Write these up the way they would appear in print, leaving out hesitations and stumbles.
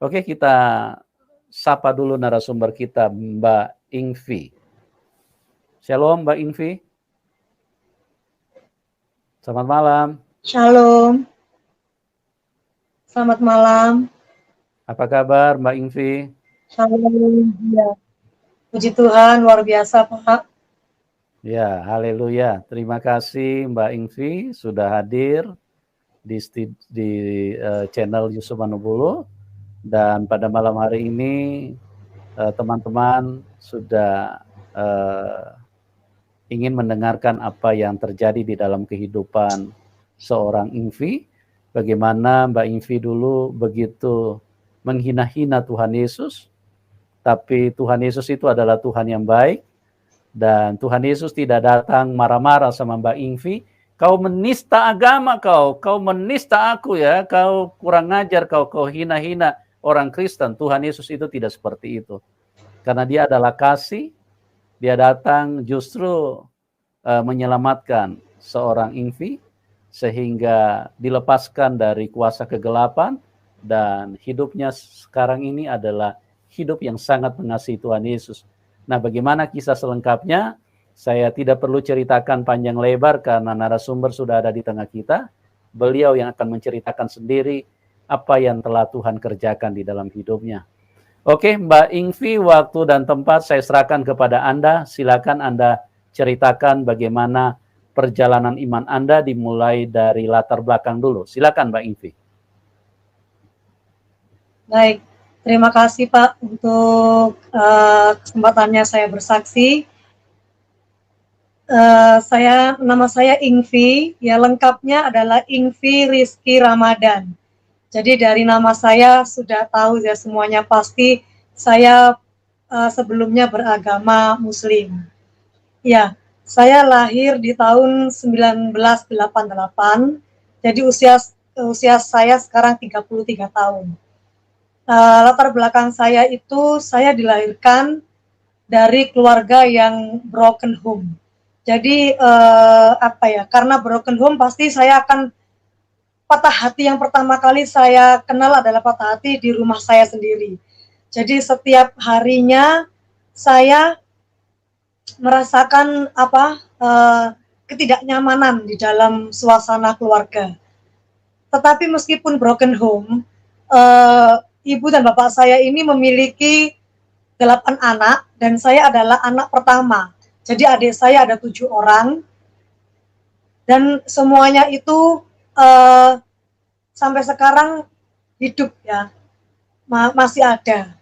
Oke, kita sapa dulu narasumber kita, Mbak Ingvi. Shalom, Mbak Ingvi. Selamat malam. Shalom. Selamat malam. Apa kabar, Mbak Ingvi? Shalom. Ya. Puji Tuhan, luar biasa, Pak. Ya, haleluya. Terima kasih Mbak Ingvi sudah hadir di channel Yusuf Manubulu. Dan pada malam hari ini teman-teman sudah ingin mendengarkan apa yang terjadi di dalam kehidupan seorang Ingvi. Bagaimana Mbak Ingvi dulu begitu menghina-hina Tuhan Yesus. Tapi Tuhan Yesus itu adalah Tuhan yang baik. Dan Tuhan Yesus tidak datang marah-marah sama Mbak Ingvi. Kau menista agama kau menista aku ya, kau kurang ajar kau hina-hina orang Kristen. Tuhan Yesus itu tidak seperti itu. Karena dia adalah kasih, dia datang justru menyelamatkan seorang Ingvi sehingga dilepaskan dari kuasa kegelapan dan hidupnya sekarang ini adalah hidup yang sangat mengasihi Tuhan Yesus. Nah, bagaimana kisah selengkapnya? Saya tidak perlu ceritakan panjang lebar karena narasumber sudah ada di tengah kita. Beliau yang akan menceritakan sendiri apa yang telah Tuhan kerjakan di dalam hidupnya. Oke, Mbak Ingvi, waktu dan tempat saya serahkan kepada Anda. Silakan Anda ceritakan bagaimana perjalanan iman Anda dimulai dari latar belakang dulu. Silakan Mbak Ingvi. Baik. Terima kasih Pak untuk kesempatannya saya bersaksi. Nama saya Ingvi, ya lengkapnya adalah Ingvi Rizky Ramadan. Jadi dari nama saya sudah tahu ya semuanya pasti saya sebelumnya beragama Muslim. Ya, saya lahir di tahun 1988. Jadi usia saya sekarang 33 tahun. Latar belakang saya itu saya dilahirkan dari keluarga yang broken home. Jadi karena broken home pasti saya akan patah hati yang pertama kali saya kenal adalah patah hati di rumah saya sendiri. Jadi setiap harinya saya merasakan ketidaknyamanan di dalam suasana keluarga. Tetapi meskipun broken home, ibu dan bapak saya ini memiliki 8 anak dan saya adalah anak pertama. Jadi adik saya ada 7 orang dan semuanya itu sampai sekarang hidup ya, masih ada.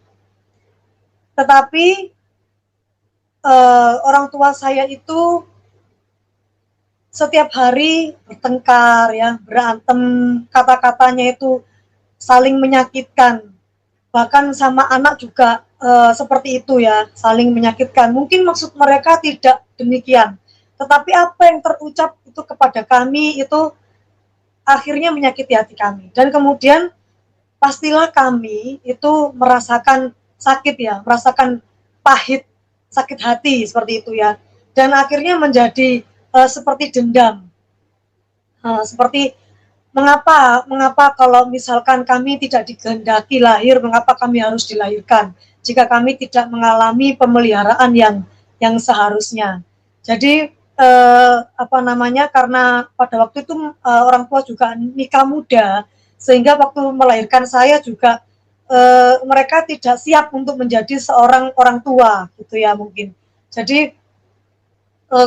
Tetapi orang tua saya itu setiap hari bertengkar ya, berantem, kata-katanya itu saling menyakitkan. Bahkan sama anak juga seperti itu ya, saling menyakitkan. Mungkin maksud mereka tidak demikian, tetapi apa yang terucap itu kepada kami itu akhirnya menyakiti hati kami. Dan kemudian pastilah kami itu merasakan sakit ya, merasakan pahit, sakit hati seperti itu ya. Dan akhirnya menjadi seperti dendam. Seperti mengapa kalau misalkan kami tidak dikehendaki lahir, mengapa kami harus dilahirkan jika kami tidak mengalami pemeliharaan yang seharusnya. Jadi karena pada waktu itu orang tua juga nikah muda, sehingga waktu melahirkan saya juga mereka tidak siap untuk menjadi seorang orang tua gitu ya mungkin. Jadi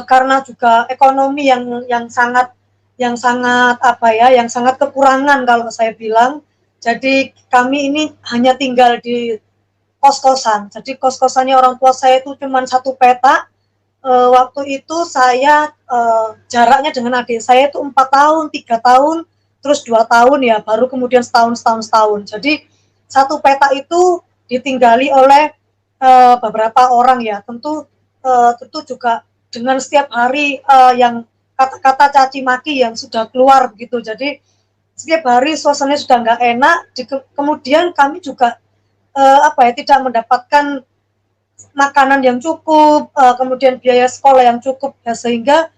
karena juga ekonomi yang sangat kekurangan kalau saya bilang. Jadi kami ini hanya tinggal di kos-kosan. Jadi kos-kosannya orang tua saya itu cuma 1 petak. Waktu itu saya jaraknya dengan adik saya itu 4 tahun, 3 tahun, terus 2 tahun ya, baru kemudian setahun. Jadi 1 petak itu ditinggali oleh beberapa orang ya. Tentu juga dengan setiap hari yang kata-kata caci maki yang sudah keluar begitu. Jadi setiap hari suasananya sudah nggak enak. Kemudian kami juga tidak mendapatkan makanan yang cukup, kemudian biaya sekolah yang cukup ya, sehingga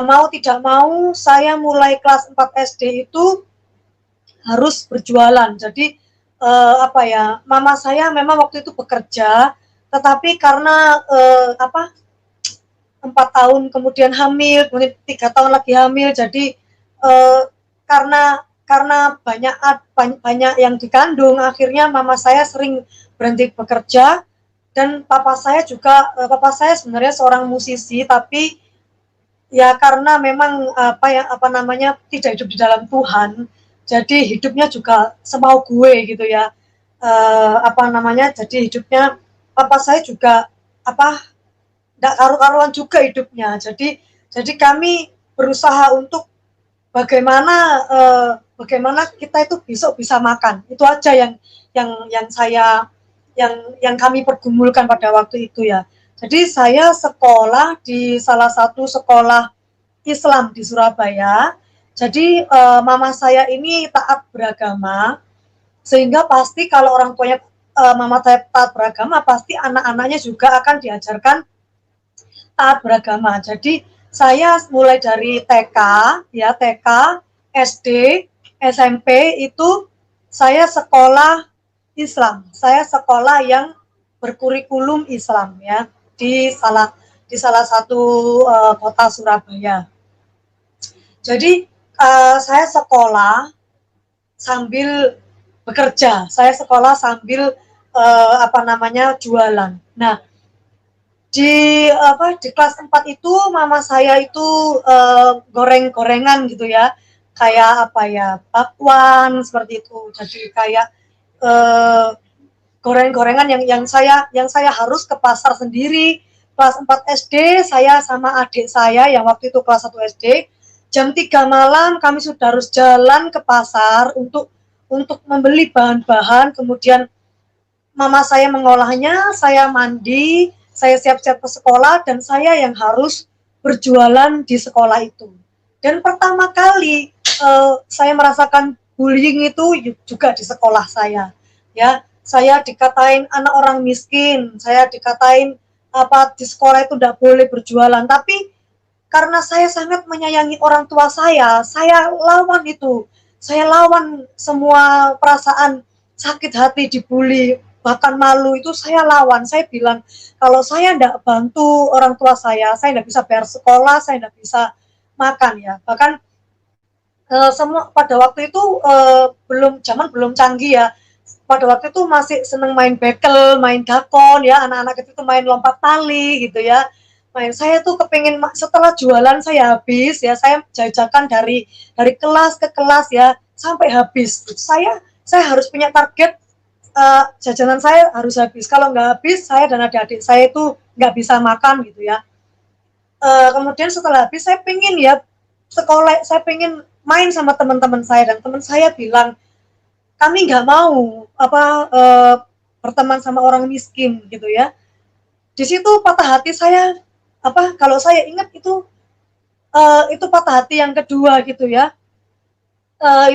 mau tidak mau saya mulai kelas 4 SD itu harus berjualan. Jadi mama saya memang waktu itu bekerja, tetapi karena 4 tahun kemudian hamil, kemudian 3 tahun lagi hamil, jadi karena banyak yang dikandung, akhirnya mama saya sering berhenti bekerja, dan papa saya sebenarnya seorang musisi, tapi ya karena memang tidak hidup di dalam Tuhan, jadi hidupnya juga semau gue gitu ya. Jadi hidupnya papa saya juga nggak karu-karuan juga hidupnya. Jadi kami berusaha untuk bagaimana kita itu besok bisa makan. Itu aja yang kami pergumulkan pada waktu itu ya. Jadi saya sekolah di salah satu sekolah Islam di Surabaya. Jadi mama saya ini taat beragama, sehingga pasti kalau orang tuanya mama saya taat beragama, pasti anak-anaknya juga akan diajarkan taat beragama. Jadi saya mulai dari TK, SD, SMP itu saya sekolah Islam. Saya sekolah yang berkurikulum Islam ya di salah satu kota Surabaya. Jadi saya sekolah sambil bekerja. Saya sekolah sambil jualan. Nah, di kelas 4 itu mama saya itu goreng-gorengan gitu ya, kayak bakwan seperti itu. Jadi kayak goreng-gorengan yang saya harus ke pasar sendiri. Kelas 4 SD saya sama adik saya yang waktu itu kelas 1 SD, jam 3 malam kami sudah harus jalan ke pasar untuk membeli bahan-bahan, kemudian mama saya mengolahnya, saya mandi, saya siap-siap ke sekolah, dan saya yang harus berjualan di sekolah itu. Dan pertama kali saya merasakan bullying itu juga di sekolah saya. Ya, saya dikatain anak orang miskin, saya dikatain di sekolah itu tidak boleh berjualan. Tapi karena saya sangat menyayangi orang tua saya lawan itu. Saya lawan semua perasaan sakit hati, dibully, bahkan malu itu saya lawan. Saya bilang, kalau saya tidak bantu orang tua saya tidak bisa bayar sekolah, saya tidak bisa makan ya. Bahkan semua pada waktu itu belum canggih ya. Pada waktu itu masih seneng main bekel, main dakon ya, anak-anak itu main lompat tali gitu ya. Saya tuh kepingin setelah jualan saya habis ya, saya jajakan dari kelas ke kelas ya sampai habis. Saya harus punya target, jajanan saya harus habis. Kalau nggak habis, saya dan adik-adik saya itu nggak bisa makan gitu ya. Kemudian setelah habis saya pengen ya sekolah, saya pengen main sama teman-teman saya, dan teman saya bilang kami nggak mau berteman sama orang miskin gitu ya. Di situ patah hati saya, kalau saya ingat itu patah hati yang kedua gitu ya.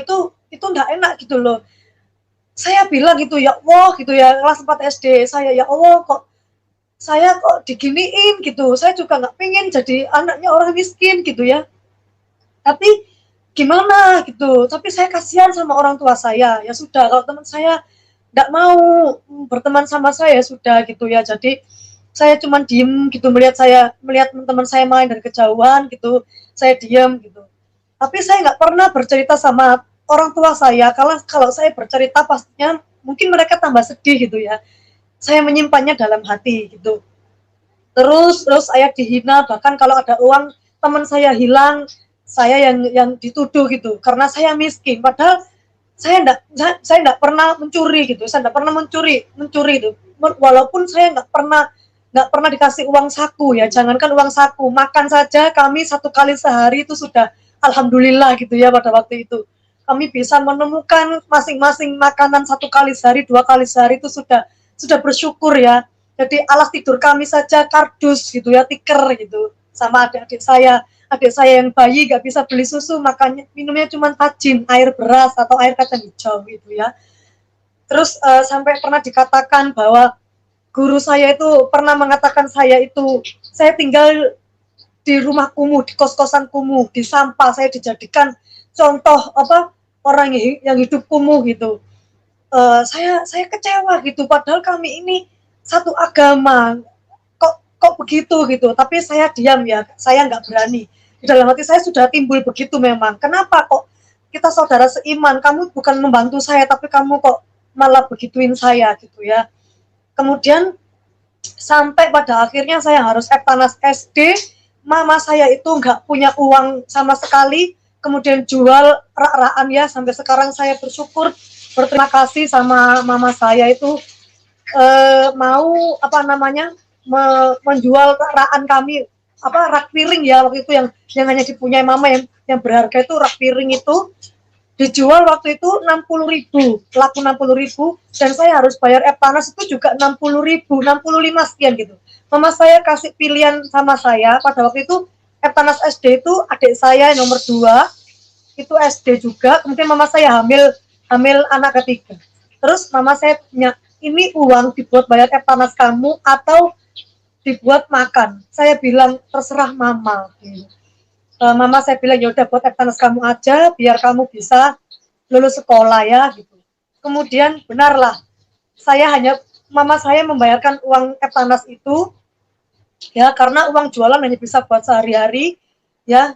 Itu nggak enak gitu loh. Saya bilang gitu ya, wah gitu ya, kelas 4 SD saya, ya Allah kok saya diginiin gitu. Saya juga nggak pengen jadi anaknya orang miskin gitu ya. Tapi gimana gitu. Tapi saya kasihan sama orang tua saya. Ya sudah, kalau teman saya nggak mau berteman sama saya, sudah gitu ya. Jadi saya cuma diem gitu, melihat teman-teman saya main dari kejauhan gitu, saya diem gitu. Tapi saya nggak pernah bercerita sama orang tua saya, kalau saya bercerita pastinya mungkin mereka tambah sedih gitu ya. Saya menyimpannya dalam hati gitu. Terus saya dihina, bahkan kalau ada uang teman saya hilang, saya yang dituduh gitu, karena saya miskin. Padahal saya enggak pernah mencuri gitu, saya enggak pernah mencuri itu. Walaupun saya enggak pernah dikasih uang saku ya, jangankan uang saku, makan saja kami 1 kali sehari itu sudah alhamdulillah gitu ya. Pada waktu itu kami bisa menemukan masing-masing makanan 1 kali sehari, 2 kali sehari itu sudah bersyukur ya. Jadi alas tidur kami saja kardus gitu ya, tikar gitu. Sama adik saya yang bayi gak bisa beli susu, makanya minumnya cuma tajin, air beras atau air kacang hijau gitu ya. Terus sampai pernah dikatakan bahwa guru saya itu pernah mengatakan saya tinggal di rumah kumuh, di kos-kosan kumuh, di sampah, saya dijadikan contoh orang yang hidup kumuh gitu. saya kecewa gitu, padahal kami ini satu agama, kok begitu gitu. Tapi saya diam ya, saya nggak berani. Di dalam hati saya sudah timbul begitu memang. Kenapa kok kita saudara seiman, kamu bukan membantu saya, tapi kamu kok malah begituin saya gitu ya. Kemudian sampai pada akhirnya saya harus Eptanas SD, mama saya itu nggak punya uang sama sekali, kemudian jual rak-rakan ya, sampai sekarang saya bersyukur, berterima kasih sama mama saya itu mau apa namanya menjual rak-rakan kami, apa rak piring ya waktu itu yang hanya dipunyai mama yang berharga itu rak piring itu dijual waktu itu 60.000, laku 60.000, dan saya harus bayar Eptanas itu juga 60.000, 65 sekian gitu. Mama saya kasih pilihan sama saya pada waktu itu Eptanas SD itu adik saya nomor 2 itu SD juga, kemudian mama saya hamil anak ketiga. Terus mama saya punya, ini uang dibuat bayar Eptanas kamu atau dibuat makan? Saya bilang terserah mama. Mama saya bilang ya udah buat Eptanas kamu aja biar kamu bisa lulus sekolah ya gitu. Kemudian benarlah mama saya membayarkan uang Eptanas itu ya, karena uang jualan hanya bisa buat sehari-hari ya.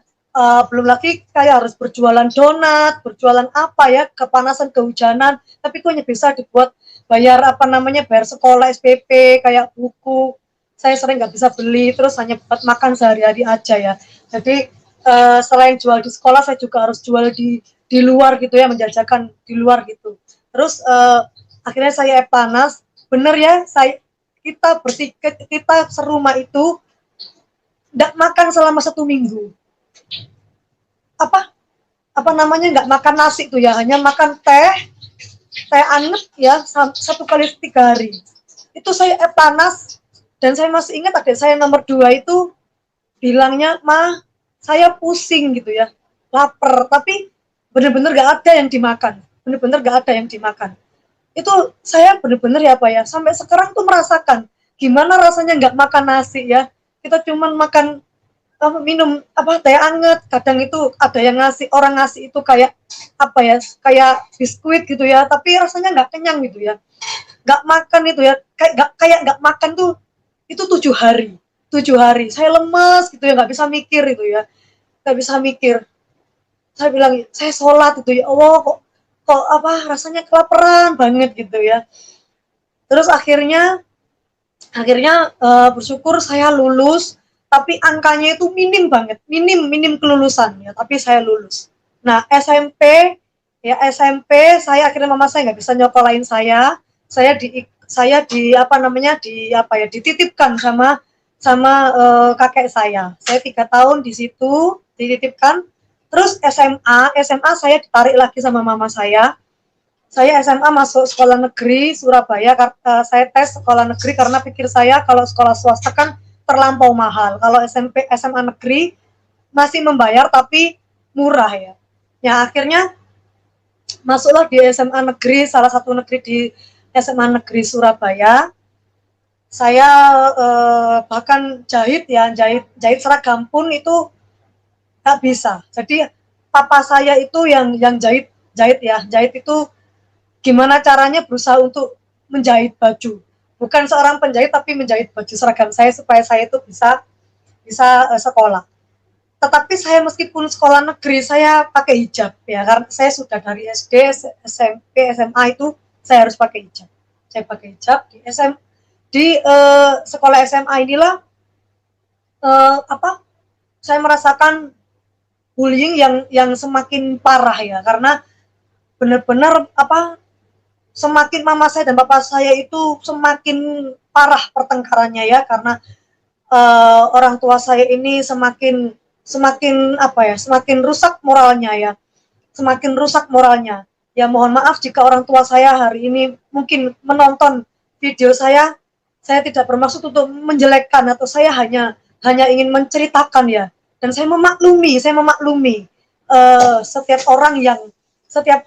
Belum lagi kayak harus berjualan donat, berjualan apa ya, kepanasan, kehujanan, tapi itu hanya bisa dibuat bayar apa namanya, bayar sekolah SPP, kayak buku. Saya sering nggak bisa beli, terus hanya buat makan sehari-hari aja ya. Jadi selain jual di sekolah, saya juga harus jual di luar gitu ya, menjajakan di luar gitu. Terus akhirnya saya Eptanas, bener ya, kita serumah itu nggak makan selama 1 minggu. Apa namanya, nggak makan nasi tuh ya, hanya makan teh anget ya, 1 kali 3 hari. Itu saya Eptanas, dan saya masih ingat adik saya nomor 2 itu bilangnya, "Ma, saya pusing gitu ya, lapar," tapi bener-bener nggak ada yang dimakan, bener-bener nggak ada yang dimakan. Itu saya bener-bener ya Pak ya, sampai sekarang tuh merasakan gimana rasanya nggak makan nasi ya. Kita cuman makan minum apa teh anget, kadang itu ada yang orang ngasih itu kayak apa ya, kayak biskuit gitu ya, tapi rasanya nggak kenyang gitu ya, nggak makan itu ya, kayak nggak makan tuh itu 7 hari, 7 hari saya lemes gitu ya, nggak bisa mikir itu ya, nggak bisa mikir. Saya bilang saya sholat itu ya Allah, kok apa rasanya kelaparan banget gitu ya. Terus akhirnya bersyukur saya lulus, tapi angkanya itu minim banget, minim kelulusan ya, tapi saya lulus. Nah SMP saya akhirnya mama saya nggak bisa nyokolain saya di apa namanya, dititipkan sama kakek saya 3 tahun di situ dititipkan. Terus SMA saya ditarik lagi sama mama saya SMA masuk sekolah negeri Surabaya. Saya tes sekolah negeri karena pikir saya kalau sekolah swasta kan terlampau mahal. Kalau SMA negeri masih membayar tapi murah ya. Ya akhirnya masuklah di SMA negeri, salah satu negeri di SMA negeri Surabaya. Saya bahkan jahit seragam pun itu nggak bisa. Jadi papa saya itu yang jahit itu gimana caranya berusaha untuk menjahit baju. Bukan seorang penjahit tapi menjahit baju seragam saya supaya saya itu bisa sekolah. Tetapi saya meskipun sekolah negeri saya pakai hijab ya, karena saya sudah dari SD, SMP, SMA itu saya harus pakai hijab. Saya pakai hijab di sekolah SMA inilah saya merasakan bullying yang semakin parah ya, karena benar-benar semakin mama saya dan bapak saya itu semakin parah pertengkarannya ya, karena orang tua saya ini semakin rusak moralnya ya, semakin rusak moralnya. Ya mohon maaf jika orang tua saya hari ini mungkin menonton video saya tidak bermaksud untuk menjelekkan, atau saya hanya ingin menceritakan ya, dan saya memaklumi setiap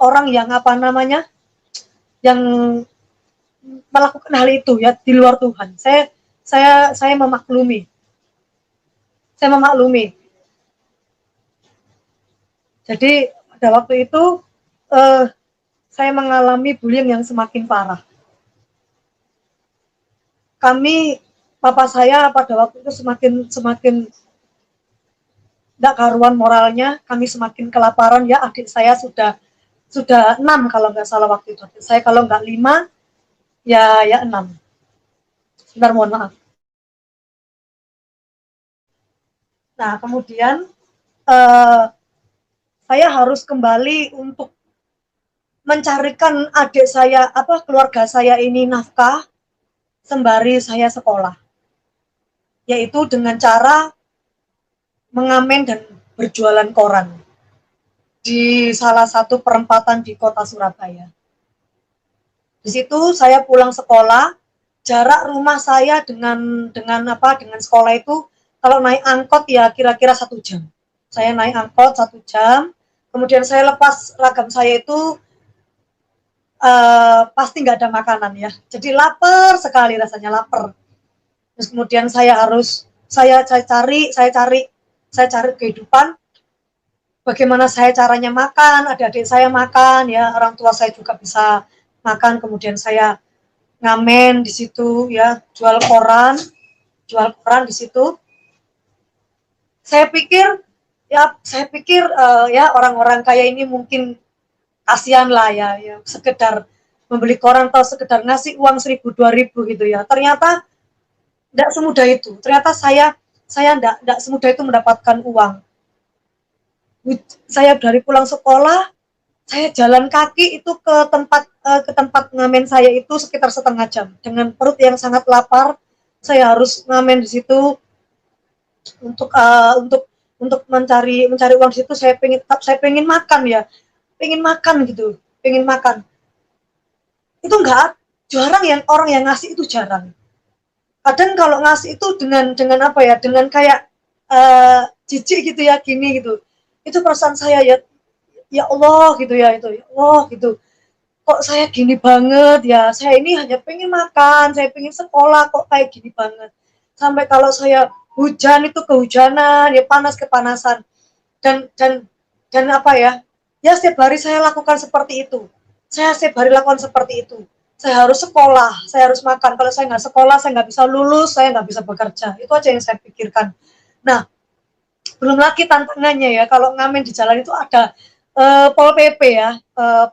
orang yang apa namanya, yang melakukan hal itu ya di luar Tuhan. Saya memaklumi. Jadi pada waktu itu saya mengalami bullying yang semakin parah. Papa saya pada waktu itu semakin tidak karuan moralnya, kami semakin kelaparan ya. Adik saya sudah 6 kalau nggak salah waktu itu. Adik saya kalau nggak 5, ya 6. Sebentar, mohon maaf. Nah, kemudian saya harus kembali untuk mencarikan adik saya, keluarga saya ini nafkah sembari saya sekolah, yaitu dengan cara mengamen dan berjualan koran di salah satu perempatan di kota Surabaya. Di situ saya pulang sekolah, jarak rumah saya dengan sekolah itu kalau naik angkot ya kira-kira 1 jam. Saya naik angkot 1 jam, kemudian saya lepas ragam saya itu pasti nggak ada makanan ya. Jadi lapar sekali rasanya, lapar. Terus kemudian saya cari kehidupan. Bagaimana saya caranya makan, adik-adik saya makan ya, orang tua saya juga bisa makan. Kemudian saya ngamen di situ ya, jual koran di situ. Saya pikir ya orang-orang kaya ini mungkin kasihan lah ya, sekedar membeli koran atau sekedar ngasih uang 1.000 2.000 gitu ya. Ternyata tidak semudah itu. Ternyata saya tidak semudah itu mendapatkan uang. Saya dari pulang sekolah, saya jalan kaki itu ke tempat ngamen saya itu sekitar setengah jam. Dengan perut yang sangat lapar, saya harus ngamen di situ untuk mencari uang di situ. Saya pengen makan ya. Pengen makan gitu, pengen makan. Itu jarang yang orang yang ngasih itu jarang. Kadang kalau ngasih itu dengan kayak jijik gitu ya, gini gitu. Itu perasaan saya ya Allah gitu ya, itu ya Allah gitu. Kok saya gini banget ya, saya ini hanya pengen makan, saya pengen sekolah kok kayak gini banget. Sampai kalau saya hujan itu kehujanan, ya panas kepanasan. Dan setiap hari saya lakukan seperti itu. Saya harus sekolah, saya harus makan. Kalau saya nggak sekolah, saya nggak bisa lulus, saya nggak bisa bekerja. Itu aja yang saya pikirkan. Nah, belum lagi tantangannya ya, kalau ngamen di jalan itu ada Pol PP ya,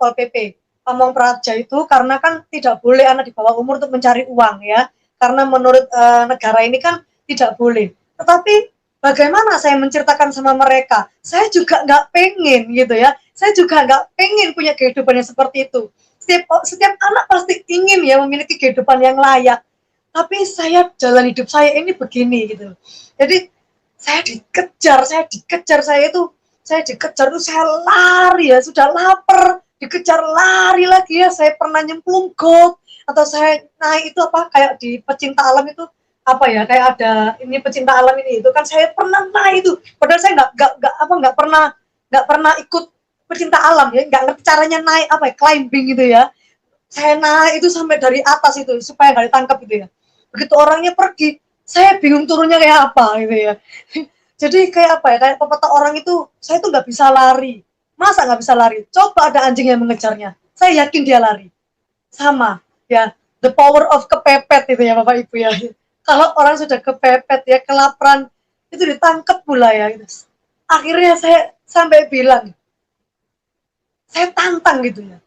Pol PP, Pamong Praja itu, karena kan tidak boleh anak di bawah umur untuk mencari uang ya, karena menurut negara ini kan tidak boleh. Tetapi bagaimana saya menceritakan sama mereka, saya juga nggak pengen gitu ya, saya juga nggak pengen punya kehidupan yang seperti itu. Setiap anak pasti ingin ya memiliki kehidupan yang layak, tapi jalan hidup saya ini begini gitu. Jadi saya dikejar, saya lari ya, sudah lapar, dikejar lari lagi ya, saya pernah nyemplung got, atau saya naik itu kayak di pecinta alam itu, kayak ada ini pecinta alam ini, itu kan saya pernah naik itu, padahal saya nggak pernah ikut pecinta alam ya, nggak ngerti caranya naik climbing gitu ya. Saya naik itu sampai dari atas itu supaya nggak ditangkap gitu ya. Begitu orangnya pergi, saya bingung turunnya kayak apa gitu ya. Jadi kayak kayak pepatah orang itu, saya tuh nggak bisa lari. Masa nggak bisa lari? Coba ada anjing yang mengejarnya, saya yakin dia lari. Sama ya, the power of kepepet itu ya Bapak Ibu ya. Kalau orang sudah kepepet ya, kelaparan, itu ditangkap pula ya. Akhirnya saya sampai bilang, saya tantang gitu ya.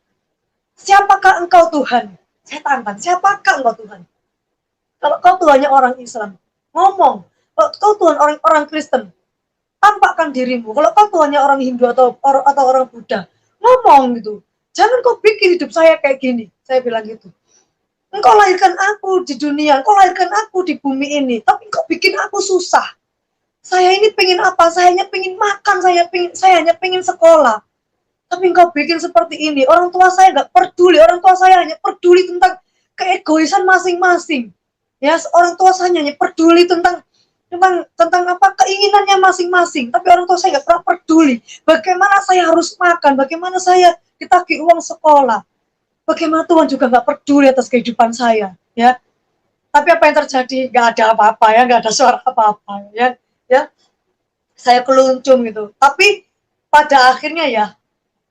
Siapakah engkau Tuhan? Saya tantang, siapakah engkau Tuhan? Kalau kau Tuhannya orang Islam, ngomong. Kalau kau Tuhan orang Kristen, tampakkan dirimu. Kalau kau Tuhannya orang Hindu atau orang Buddha, ngomong gitu. Jangan kau bikin hidup saya kayak gini. Saya bilang gitu. Engkau lahirkan aku di dunia, engkau lahirkan aku di bumi ini, tapi engkau bikin aku susah. Saya ini pengen apa? Saya hanya pengen makan, saya hanya pengen sekolah. Tapi engkau bikin seperti ini. Orang tua saya nggak peduli, orang tua saya hanya peduli tentang keegoisan masing-masing. Ya, orang tua saya hanya peduli tentang keinginannya masing-masing, tapi orang tua saya nggak pernah peduli bagaimana saya harus makan, bagaimana saya ditagih uang sekolah, bagaimana Tuhan juga nggak peduli atas kehidupan saya ya. Tapi apa yang terjadi? Nggak ada apa-apa ya, nggak ada suara apa-apa ya, saya keluncung gitu. Tapi pada akhirnya ya,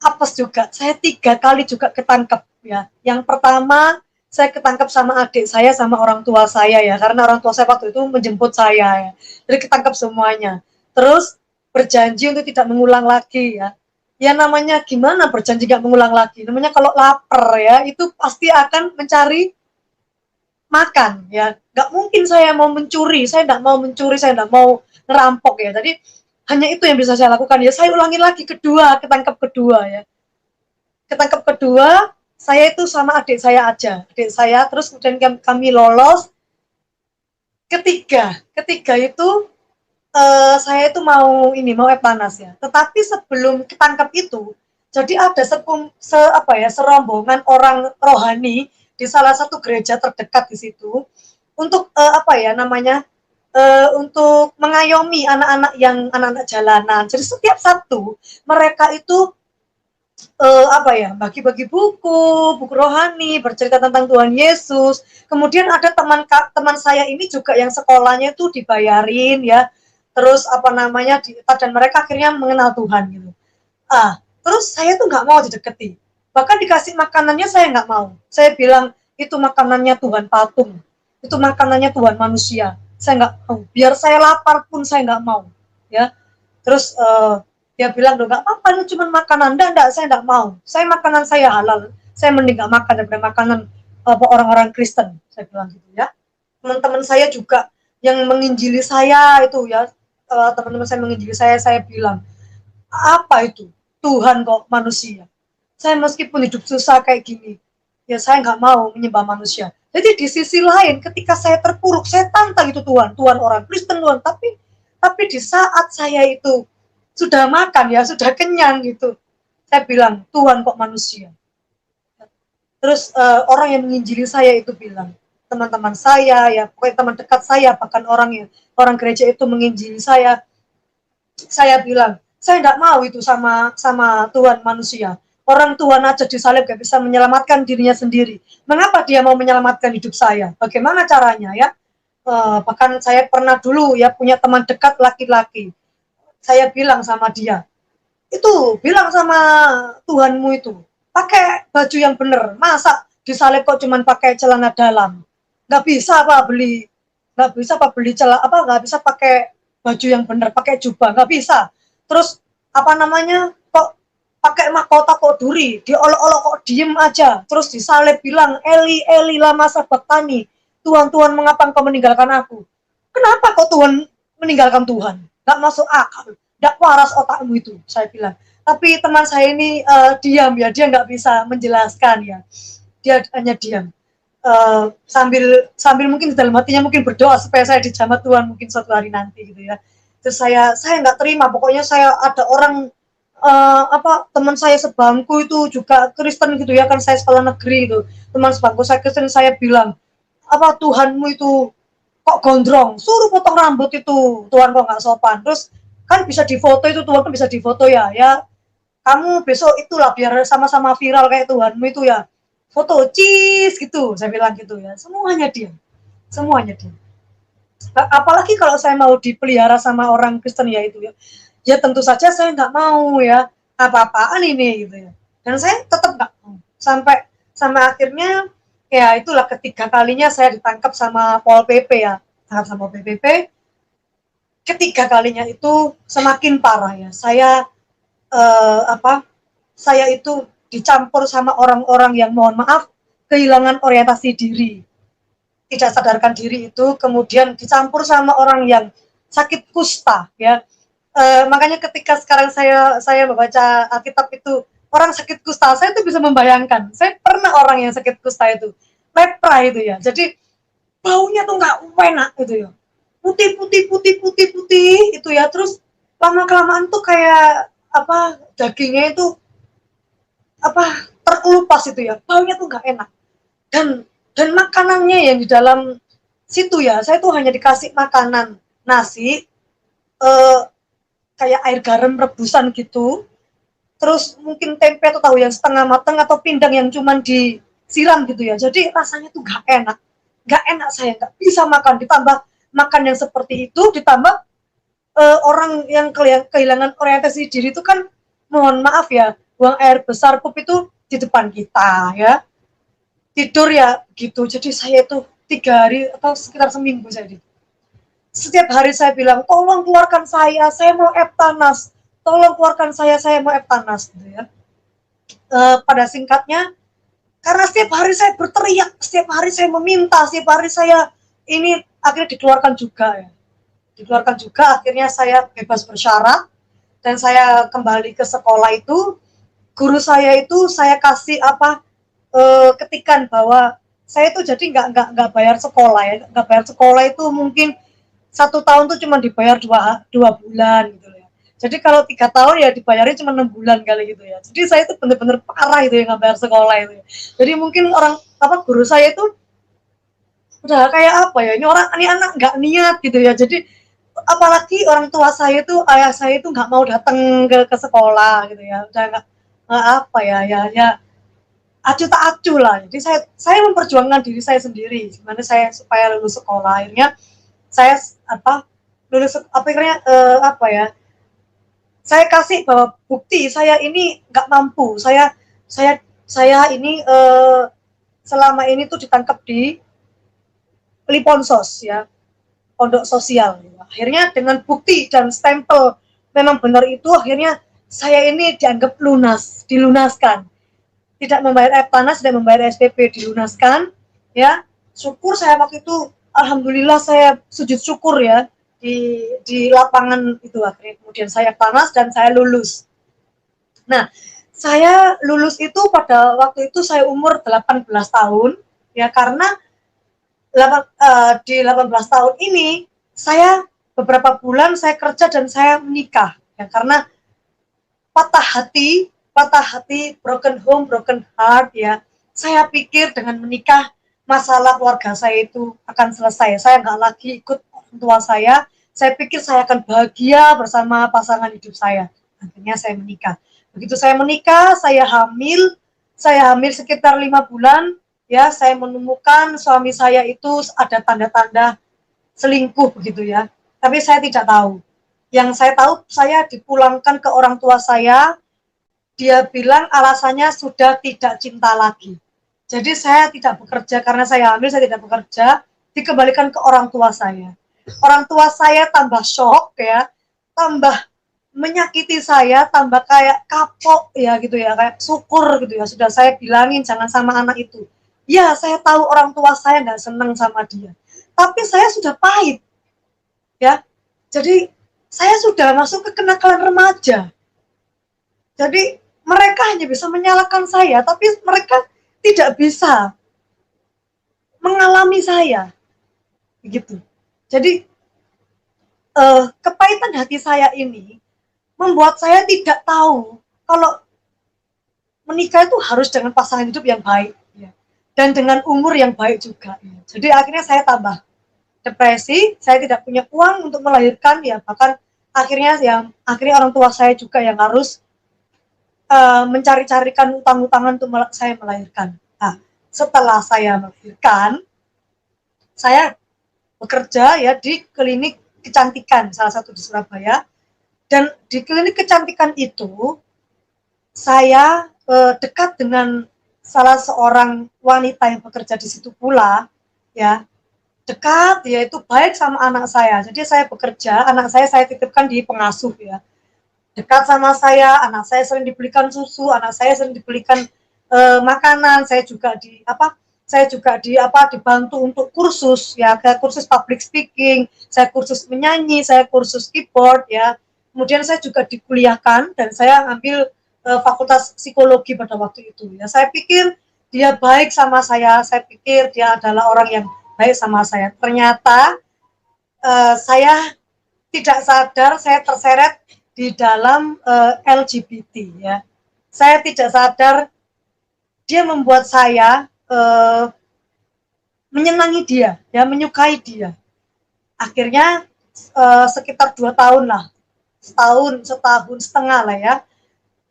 apes juga. Saya 3 kali juga ketangkep ya. Yang pertama saya ketangkep sama adik saya sama orang tua saya ya, karena orang tua saya waktu itu menjemput saya ya. Jadi ketangkep semuanya. Terus berjanji untuk tidak mengulang lagi ya. Ya namanya gimana berjanji gak mengulang lagi. Namanya kalau lapar ya, itu pasti akan mencari makan ya. Gak mungkin saya mau mencuri, saya tidak mau mencuri, saya tidak mau ngerampok ya. Jadi hanya itu yang bisa saya lakukan ya. Saya ulangi lagi kedua, ketangkep kedua ya. Ketangkep kedua, saya itu sama adik saya aja. Adik saya, terus kemudian kami lolos. Ketiga itu saya itu mau Epanas ya. Tetapi sebelum ketangkep itu, jadi ada serombongan orang rohani di salah satu gereja terdekat di situ untuk untuk mengayomi anak-anak jalanan. Jadi setiap Sabtu mereka itu bagi-bagi buku rohani, bercerita tentang Tuhan Yesus. Kemudian ada teman saya ini juga yang sekolahnya itu dibayarin ya. Terus dan mereka akhirnya mengenal Tuhan gitu. Terus saya tuh nggak mau dideketi. Bahkan dikasih makanannya saya nggak mau. Saya bilang itu makanannya Tuhan patung. Itu makanannya Tuhan manusia. Saya nggak mau. Biar saya lapar pun saya nggak mau. Ya. Terus dia bilang, "Loh, nggak apa-apa, itu cuma makanan." Enggak, saya nggak mau. Saya makanan saya halal. Saya mending nggak makan daripada makanan orang-orang Kristen. Saya bilang gitu ya. Teman-teman saya juga yang menginjili saya itu ya, teman-teman saya menginjili saya bilang, "Apa itu? Tuhan kok manusia? Saya meskipun hidup susah kayak gini, ya saya nggak mau menyembah manusia." Jadi di sisi lain, ketika saya terpuruk, saya tantang itu Tuhan orang Kristen Tuhan. Tapi di saat saya itu sudah makan ya, sudah kenyang gitu, saya bilang, "Tuhan kok manusia?" Terus orang yang menginjili saya itu bilang, teman-teman saya ya, pokoknya teman dekat saya, bahkan orang gereja itu menginjili saya bilang, "Saya tidak mau itu sama Tuhan manusia. Orang Tuhan aja disalib gak bisa menyelamatkan dirinya sendiri. Mengapa dia mau menyelamatkan hidup saya? Bagaimana caranya ya?" Bahkan saya pernah dulu ya punya teman dekat laki-laki. Saya bilang sama dia, "Itu bilang sama Tuhanmu itu, pakai baju yang benar. Masa disalib kok cuman pakai celana dalam? Nggak bisa apa beli nggak bisa pakai baju yang benar, pakai jubah, nggak bisa. Terus kok pakai mahkota kok duri, diolok-olok kok diem aja, terus disalib bilang, 'Eli Eli lama sabachthani,' Tuhan Tuhan mengapa engkau meninggalkan aku?" Kenapa kok Tuhan meninggalkan Tuhan? Nggak masuk akal, nggak waras otakmu itu, saya bilang. Tapi teman saya ini diam ya, dia nggak bisa menjelaskan ya, dia hanya diam. Sambil mungkin di dalam hatinya mungkin berdoa supaya saya dijamah Tuhan mungkin suatu hari nanti gitu ya. Terus saya nggak terima, pokoknya saya ada orang teman saya sebangku itu juga Kristen gitu ya, kan saya sekolah negeri itu, teman sebangku saya Kristen, saya bilang, "Tuhanmu itu kok gondrong, suruh potong rambut itu, Tuhan kok nggak sopan." Terus kan bisa difoto itu, Tuhan kan bisa difoto ya, kamu besok itulah biar sama-sama viral kayak Tuhanmu itu ya, foto cheese gitu, saya bilang gitu ya. Semuanya dia. Apalagi kalau saya mau dipelihara sama orang Kristen ya itu ya. Ya tentu saja saya nggak mau ya, apa-apaan ini gitu ya. Dan saya tetap nggak mau. Sampai akhirnya ya itulah ketiga kalinya saya ditangkap sama Pol PP ya. Tangkap sama PPP. Ketiga kalinya itu semakin parah ya. Saya itu dicampur sama orang-orang yang mohon maaf kehilangan orientasi diri, tidak sadarkan diri itu, kemudian dicampur sama orang yang sakit kusta ya. Makanya ketika sekarang saya membaca Alkitab itu, orang sakit kusta, saya tuh bisa membayangkan, saya pernah orang yang sakit kusta itu, lepra itu ya, jadi baunya tuh nggak enak gitu ya, putih itu ya, terus lama kelamaan tuh kayak dagingnya itu terkelupas itu ya, baunya tuh nggak enak. Dan makanannya yang di dalam situ ya, saya tuh hanya dikasih makanan nasi kayak air garam rebusan gitu, terus mungkin tempe atau tahu yang setengah matang atau pindang yang cuman disiram gitu ya. Jadi rasanya tuh nggak enak, saya nggak bisa makan. Ditambah makan yang seperti itu, ditambah orang yang kehilangan orientasi diri itu kan, mohon maaf ya, buang air besar pup itu di depan kita ya. Tidur ya gitu. Jadi saya itu 3 hari atau sekitar seminggu saya setiap hari saya bilang, tolong keluarkan saya mau Eptanas, tolong keluarkan saya mau Eptanas gitu ya. Pada singkatnya, karena setiap hari saya berteriak, setiap hari saya meminta, setiap hari saya ini akhirnya dikeluarkan juga ya. Dikeluarkan juga, akhirnya saya bebas bersyarat dan saya kembali ke sekolah itu. Guru saya itu saya kasih ketikan bahwa saya itu jadi nggak bayar sekolah ya, nggak bayar sekolah itu mungkin 1 tahun tuh cuma dibayar dua bulan gitu ya. Jadi kalau 3 tahun ya dibayarnya cuma 6 bulan kali gitu ya. Jadi saya itu bener-bener parah itu ya nggak bayar sekolah itu. Ya. Jadi mungkin guru saya itu udah kayak apa ya, ini anak nggak niat gitu ya. Jadi apalagi orang tua saya itu, ayah saya itu nggak mau datang ke sekolah gitu ya. Udah nggak apa ya acuh tak acuh lah. Jadi saya memperjuangkan diri saya sendiri gimana saya supaya lulus sekolah. Akhirnya saya lulus akhirnya saya kasih bahwa bukti saya ini nggak mampu, saya ini selama ini tuh ditangkap di Liponsos ya, pondok sosial. Akhirnya dengan bukti dan stempel memang benar itu, akhirnya saya ini dianggap dilunaskan, tidak membayar Eptanas, tidak membayar SPP, dilunaskan ya. Syukur saya waktu itu, alhamdulillah saya sujud syukur ya di lapangan itu. Akhirnya kemudian saya panas dan saya lulus. Nah, saya lulus itu pada waktu itu saya umur 18 tahun ya, karena di 18 tahun ini saya beberapa bulan saya kerja dan saya menikah ya, karena patah hati, broken home, broken heart ya. Saya pikir dengan menikah masalah keluarga saya itu akan selesai. Saya nggak lagi ikut orang tua saya. Saya pikir saya akan bahagia bersama pasangan hidup saya. Akhirnya saya menikah. Begitu saya menikah, saya hamil sekitar 5 bulan. Ya, saya menemukan suami saya itu ada tanda-tanda selingkuh begitu ya. Tapi saya tidak tahu. Yang saya tahu, saya dipulangkan ke orang tua saya. Dia bilang alasannya sudah tidak cinta lagi. Jadi saya tidak bekerja karena saya hamil, saya tidak bekerja, dikembalikan ke orang tua saya. Orang tua saya tambah shock ya, tambah menyakiti saya, tambah kayak kapok ya gitu ya, kayak syukur gitu ya, sudah saya bilangin jangan sama anak itu. Ya, saya tahu orang tua saya nggak senang sama dia, tapi saya sudah pahit ya. Jadi saya sudah masuk ke kenakalan remaja. Jadi mereka hanya bisa menyalahkan saya, tapi mereka tidak bisa mengalami saya, begitu. Jadi kepahitan hati saya ini membuat saya tidak tahu kalau menikah itu harus dengan pasangan hidup yang baik, ya, dan dengan umur yang baik juga. Ya. Jadi akhirnya saya tambah depresi, saya tidak punya uang untuk melahirkan, ya bahkan akhirnya orang tua saya juga yang harus mencari-carikan utang-utangan untuk saya melahirkan. Nah, setelah saya melahirkan, saya bekerja ya di klinik kecantikan salah satu di Surabaya, dan di klinik kecantikan itu saya dekat dengan salah seorang wanita yang bekerja di situ pula ya, dekat, yaitu baik sama anak saya. Jadi saya bekerja, anak saya titipkan di pengasuh ya, dekat sama saya, anak saya sering dibelikan susu, anak saya sering dibelikan makanan, saya juga dibantu untuk kursus ya, kayak kursus public speaking, saya kursus menyanyi, saya kursus keyboard ya. Kemudian saya juga dikuliahkan dan saya ambil fakultas psikologi pada waktu itu ya. Saya pikir dia baik sama saya pikir dia adalah orang yang baik sama saya. Ternyata saya tidak sadar saya terseret di dalam LGBT ya. Saya tidak sadar dia membuat saya menyenangi dia, ya, menyukai dia. Akhirnya sekitar 2 tahun lah, setahun setengah lah ya,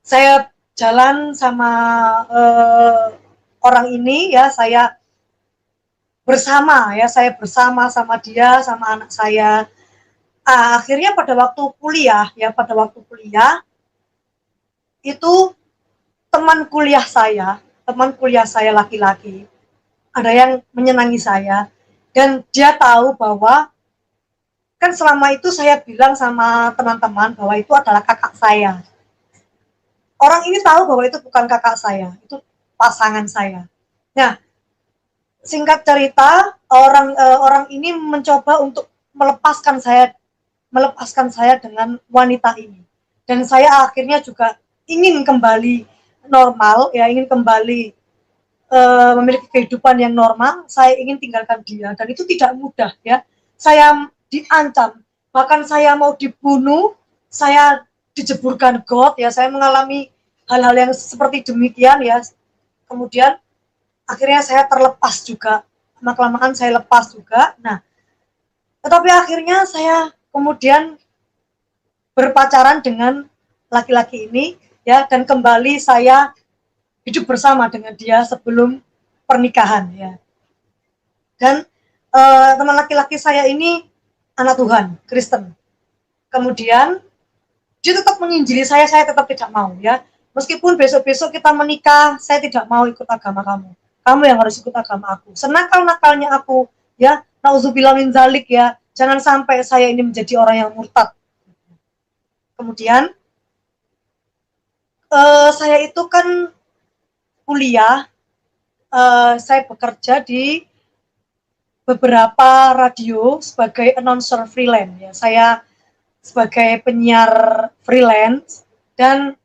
saya jalan sama orang ini ya, saya bersama sama dia, sama anak saya. Akhirnya pada waktu kuliah itu teman kuliah saya laki-laki, ada yang menyenangi saya, dan dia tahu bahwa kan selama itu saya bilang sama teman-teman bahwa itu adalah kakak saya. Orang ini tahu bahwa itu bukan kakak saya, itu pasangan saya. Nah, singkat cerita, orang ini mencoba untuk melepaskan saya dengan wanita ini. Dan saya akhirnya juga ingin kembali normal, ya, ingin kembali memiliki kehidupan yang normal. Saya ingin tinggalkan dia, dan itu tidak mudah, ya. Saya diancam, bahkan saya mau dibunuh, saya dijeburkan got, ya. Saya mengalami hal-hal yang seperti demikian, ya. Kemudian akhirnya saya terlepas juga, lama-kelamaan saya lepas juga. Nah, tetapi akhirnya saya kemudian berpacaran dengan laki-laki ini, ya, dan kembali saya hidup bersama dengan dia sebelum pernikahan, ya. Dan teman laki-laki saya ini anak Tuhan, Kristen. Kemudian dia tetap menginjili saya tetap tidak mau, ya. Meskipun besok-besok kita menikah, saya tidak mau ikut agama kamu. Kamu yang harus ikut agama aku. Senakal-nakalnya aku, ya, nauzubillah min zalik, ya. Jangan sampai saya ini menjadi orang yang murtad. Kemudian saya itu kan kuliah, saya bekerja di beberapa radio sebagai announcer freelance, ya. Saya sebagai penyiar freelance dan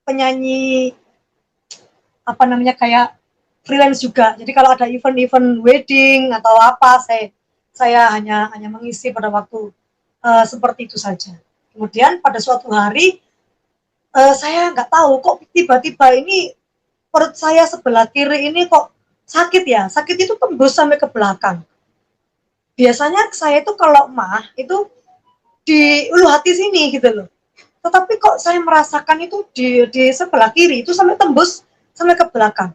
penyanyi kayak freelance juga. Jadi kalau ada event-event wedding atau apa, saya hanya mengisi pada waktu seperti itu saja. Kemudian pada suatu hari saya nggak tahu kok tiba-tiba ini perut saya sebelah kiri ini kok sakit, ya. Sakit itu tembus sampai ke belakang. Biasanya saya itu kalau mah itu di ulu hati sini gitu loh. Tetapi kok saya merasakan itu di sebelah kiri itu sampai tembus sampai ke belakang.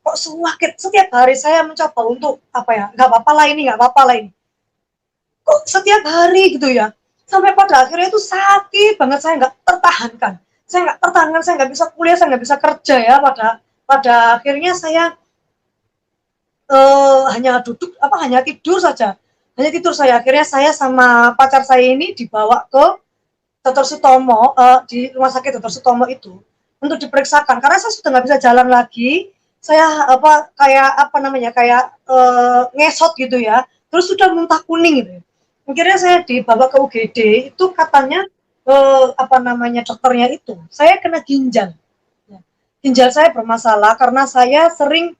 Kok sakit? Setiap hari saya mencoba untuk nggak apa-apa lah ini. Kok setiap hari gitu, ya. Sampai pada akhirnya itu sakit banget, saya nggak tertahankan. Saya nggak bisa kuliah, saya nggak bisa kerja, ya. Pada akhirnya saya hanya tidur saja. Akhirnya saya sama pacar saya ini dibawa ke Dr. Sutomo, di rumah sakit Dr. Sutomo itu untuk diperiksakan karena saya sudah nggak bisa jalan lagi. Saya ngesot gitu, ya. Terus sudah muntah kuning gitu. Akhirnya saya dibawa ke UGD, itu katanya dokternya itu saya kena ginjal. Ginjal saya bermasalah karena saya sering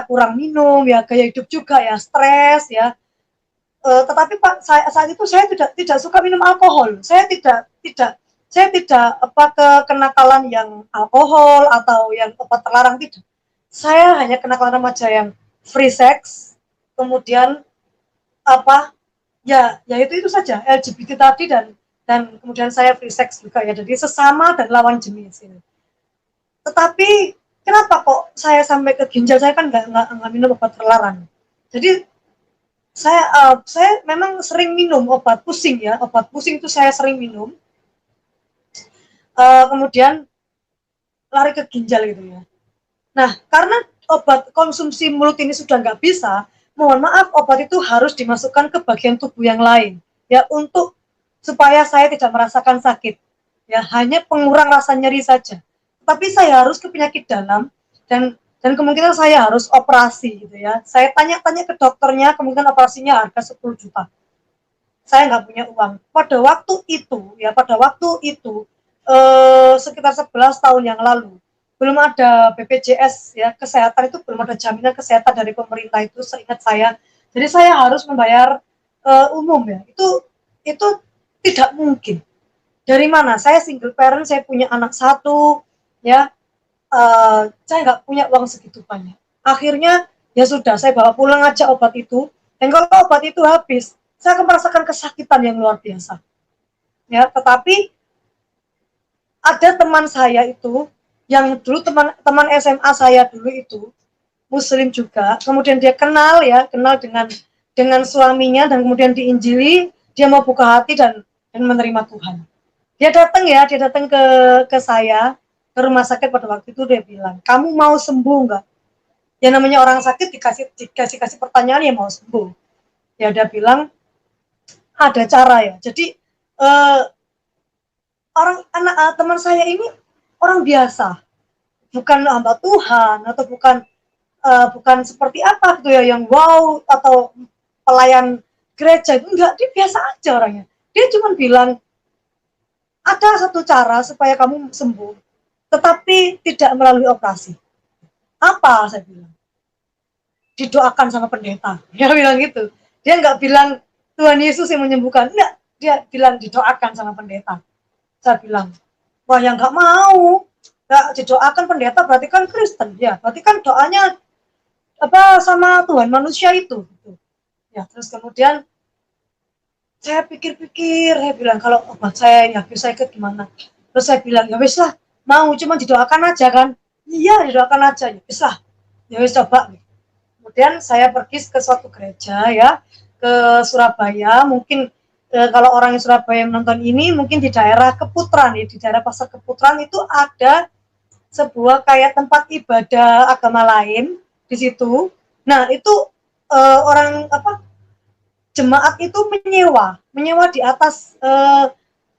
kurang minum, ya, gaya hidup juga, ya, stres, ya. Tetapi Pak, saat itu saya tidak suka minum alkohol. Saya tidak kenakalan yang alkohol atau yang obat terlarang, tidak. Saya hanya kenakalan remaja yang free sex, kemudian itu saja, LGBT tadi, dan kemudian saya free sex juga, ya. Jadi sesama dan lawan jenis ini. Tetapi kenapa kok saya sampai ke ginjal? Saya kan nggak minum obat terlarang. Jadi saya memang sering minum obat pusing, ya. Obat pusing itu saya sering minum. Kemudian lari ke ginjal gitu, ya. Nah, karena obat konsumsi mulut ini sudah nggak bisa, mohon maaf, obat itu harus dimasukkan ke bagian tubuh yang lain, ya, untuk supaya saya tidak merasakan sakit, ya, hanya pengurang rasa nyeri saja. Tapi saya harus ke penyakit dalam, dan kemungkinan saya harus operasi gitu, ya. Saya tanya-tanya ke dokternya, kemungkinan operasinya harga 10 juta. Saya nggak punya uang. Pada waktu itu sekitar 11 tahun yang lalu, belum ada BPJS, ya, kesehatan itu belum ada jaminan kesehatan dari pemerintah itu, seingat saya. Jadi saya harus membayar umum, ya. Itu tidak mungkin. Dari mana? Saya single parent, saya punya anak satu, ya. Saya nggak punya uang segitu banyak. Akhirnya ya sudah, saya bawa pulang aja obat itu. Dan kalau obat itu habis, saya akan merasakan kesakitan yang luar biasa, ya. Tetapi ada teman saya itu yang dulu teman SMA saya dulu itu Muslim juga, kemudian dia kenal dengan suaminya, dan kemudian diinjili, dia mau buka hati dan menerima Tuhan. Dia datang ke saya ke rumah sakit pada waktu itu. Dia bilang, kamu mau sembuh nggak? Ya namanya orang sakit dikasih pertanyaan ya mau sembuh. Ya dia bilang ada cara ya. Jadi teman saya ini orang biasa, bukan hamba Tuhan atau bukan seperti apa gitu ya yang wow atau pelayan gereja. Enggak, dia biasa aja orangnya. Dia cuma bilang ada satu cara supaya kamu sembuh, tetapi tidak melalui operasi. Apa? Saya bilang, didoakan sama pendeta. Dia bilang gitu. Dia nggak bilang Tuhan Yesus yang menyembuhkan. Enggak, dia bilang didoakan sama pendeta. Saya bilang, wah yang nggak mau. Nggak didoakan pendeta berarti kan Kristen. Ya, berarti kan doanya sama Tuhan manusia itu. Ya, terus kemudian saya pikir-pikir, saya bilang kalau obat saya ya bisa ikut gimana. Terus saya bilang, ya wis lah, mau cuma didoakan aja kan. Iya, didoakan aja. Ya wis lah. Ya wis coba. Kemudian saya pergi ke suatu gereja ya, ke Surabaya. Mungkin kalau orang yang Surabaya menonton ini, mungkin di daerah Keputran ya, di daerah Pasar Keputran itu ada sebuah kayak tempat ibadah agama lain di situ. Nah itu orang jemaat itu menyewa di atas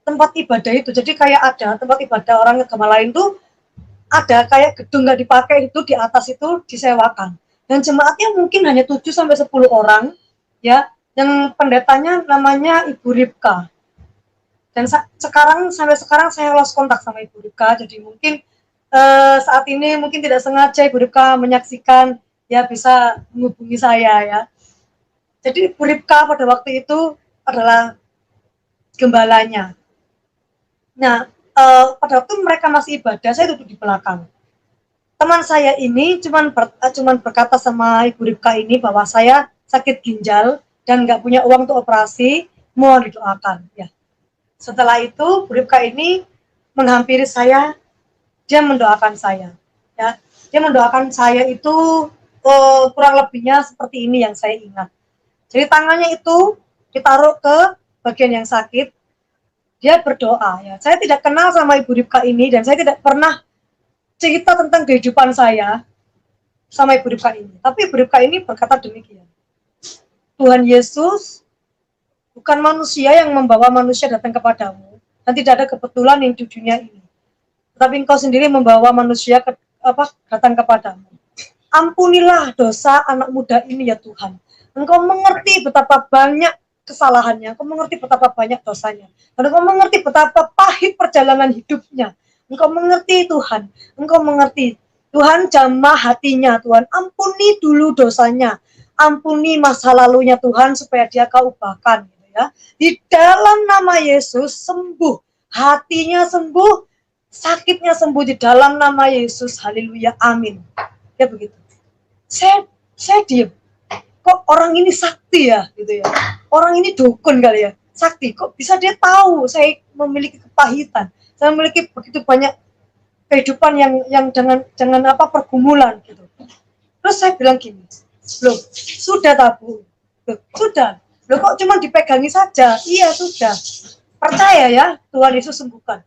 tempat ibadah itu. Jadi kayak ada tempat ibadah orang agama lain tuh ada kayak gedung nggak dipakai itu di atas itu disewakan. Dan jemaatnya mungkin hanya 7 sampai 10 orang ya. Yang pendetanya namanya Ibu Ripka. Dan sampai sekarang saya lost kontak sama Ibu Ripka. Jadi mungkin saat ini mungkin tidak sengaja Ibu Ripka menyaksikan ya bisa menghubungi saya ya. Jadi Ibu Ripka pada waktu itu adalah gembalanya. Nah, pada waktu mereka masih ibadah, saya duduk di belakang. Teman saya ini cuman berkata sama Ibu Ripka ini bahwa saya sakit ginjal dan nggak punya uang untuk operasi, mau didoakan. Ya. Setelah itu, Bu Ripka ini menghampiri saya, dia mendoakan saya. Ya, dia mendoakan saya itu kurang lebihnya seperti ini yang saya ingat. Jadi tangannya itu ditaruh ke bagian yang sakit, dia berdoa. Ya, saya tidak kenal sama Ibu Ripka ini dan saya tidak pernah cerita tentang kehidupan saya sama Ibu Ripka ini. Tapi Ibu Ripka ini berkata demikian. Tuhan Yesus bukan manusia yang membawa manusia datang kepadamu dan tidak ada kebetulan yang di dunia ini. Tetapi engkau sendiri membawa manusia datang kepadamu. Ampunilah dosa anak muda ini ya Tuhan. Engkau mengerti betapa banyak kesalahannya, engkau mengerti betapa banyak dosanya, dan engkau mengerti betapa pahit perjalanan hidupnya. Engkau mengerti Tuhan, engkau mengerti. Tuhan jamah hatinya Tuhan, ampuni dulu dosanya, ampuni masa lalunya Tuhan supaya dia kau ubahkan. Gitu ya. Di dalam nama Yesus sembuh, hatinya sembuh, sakitnya sembuh di dalam nama Yesus. Haleluya, amin. Ya begitu. Saya diem. Kok orang ini sakti ya, gitu ya. Orang ini dukun kali ya, sakti. Kok bisa dia tahu saya memiliki kepahitan, saya memiliki begitu banyak kehidupan yang dengan pergumulan gitu. Terus saya bilang gini, loh sudah tabu, loh sudah, loh kok cuma dipegangi saja? Iya sudah, percaya ya Tuhan Yesus sembuhkan.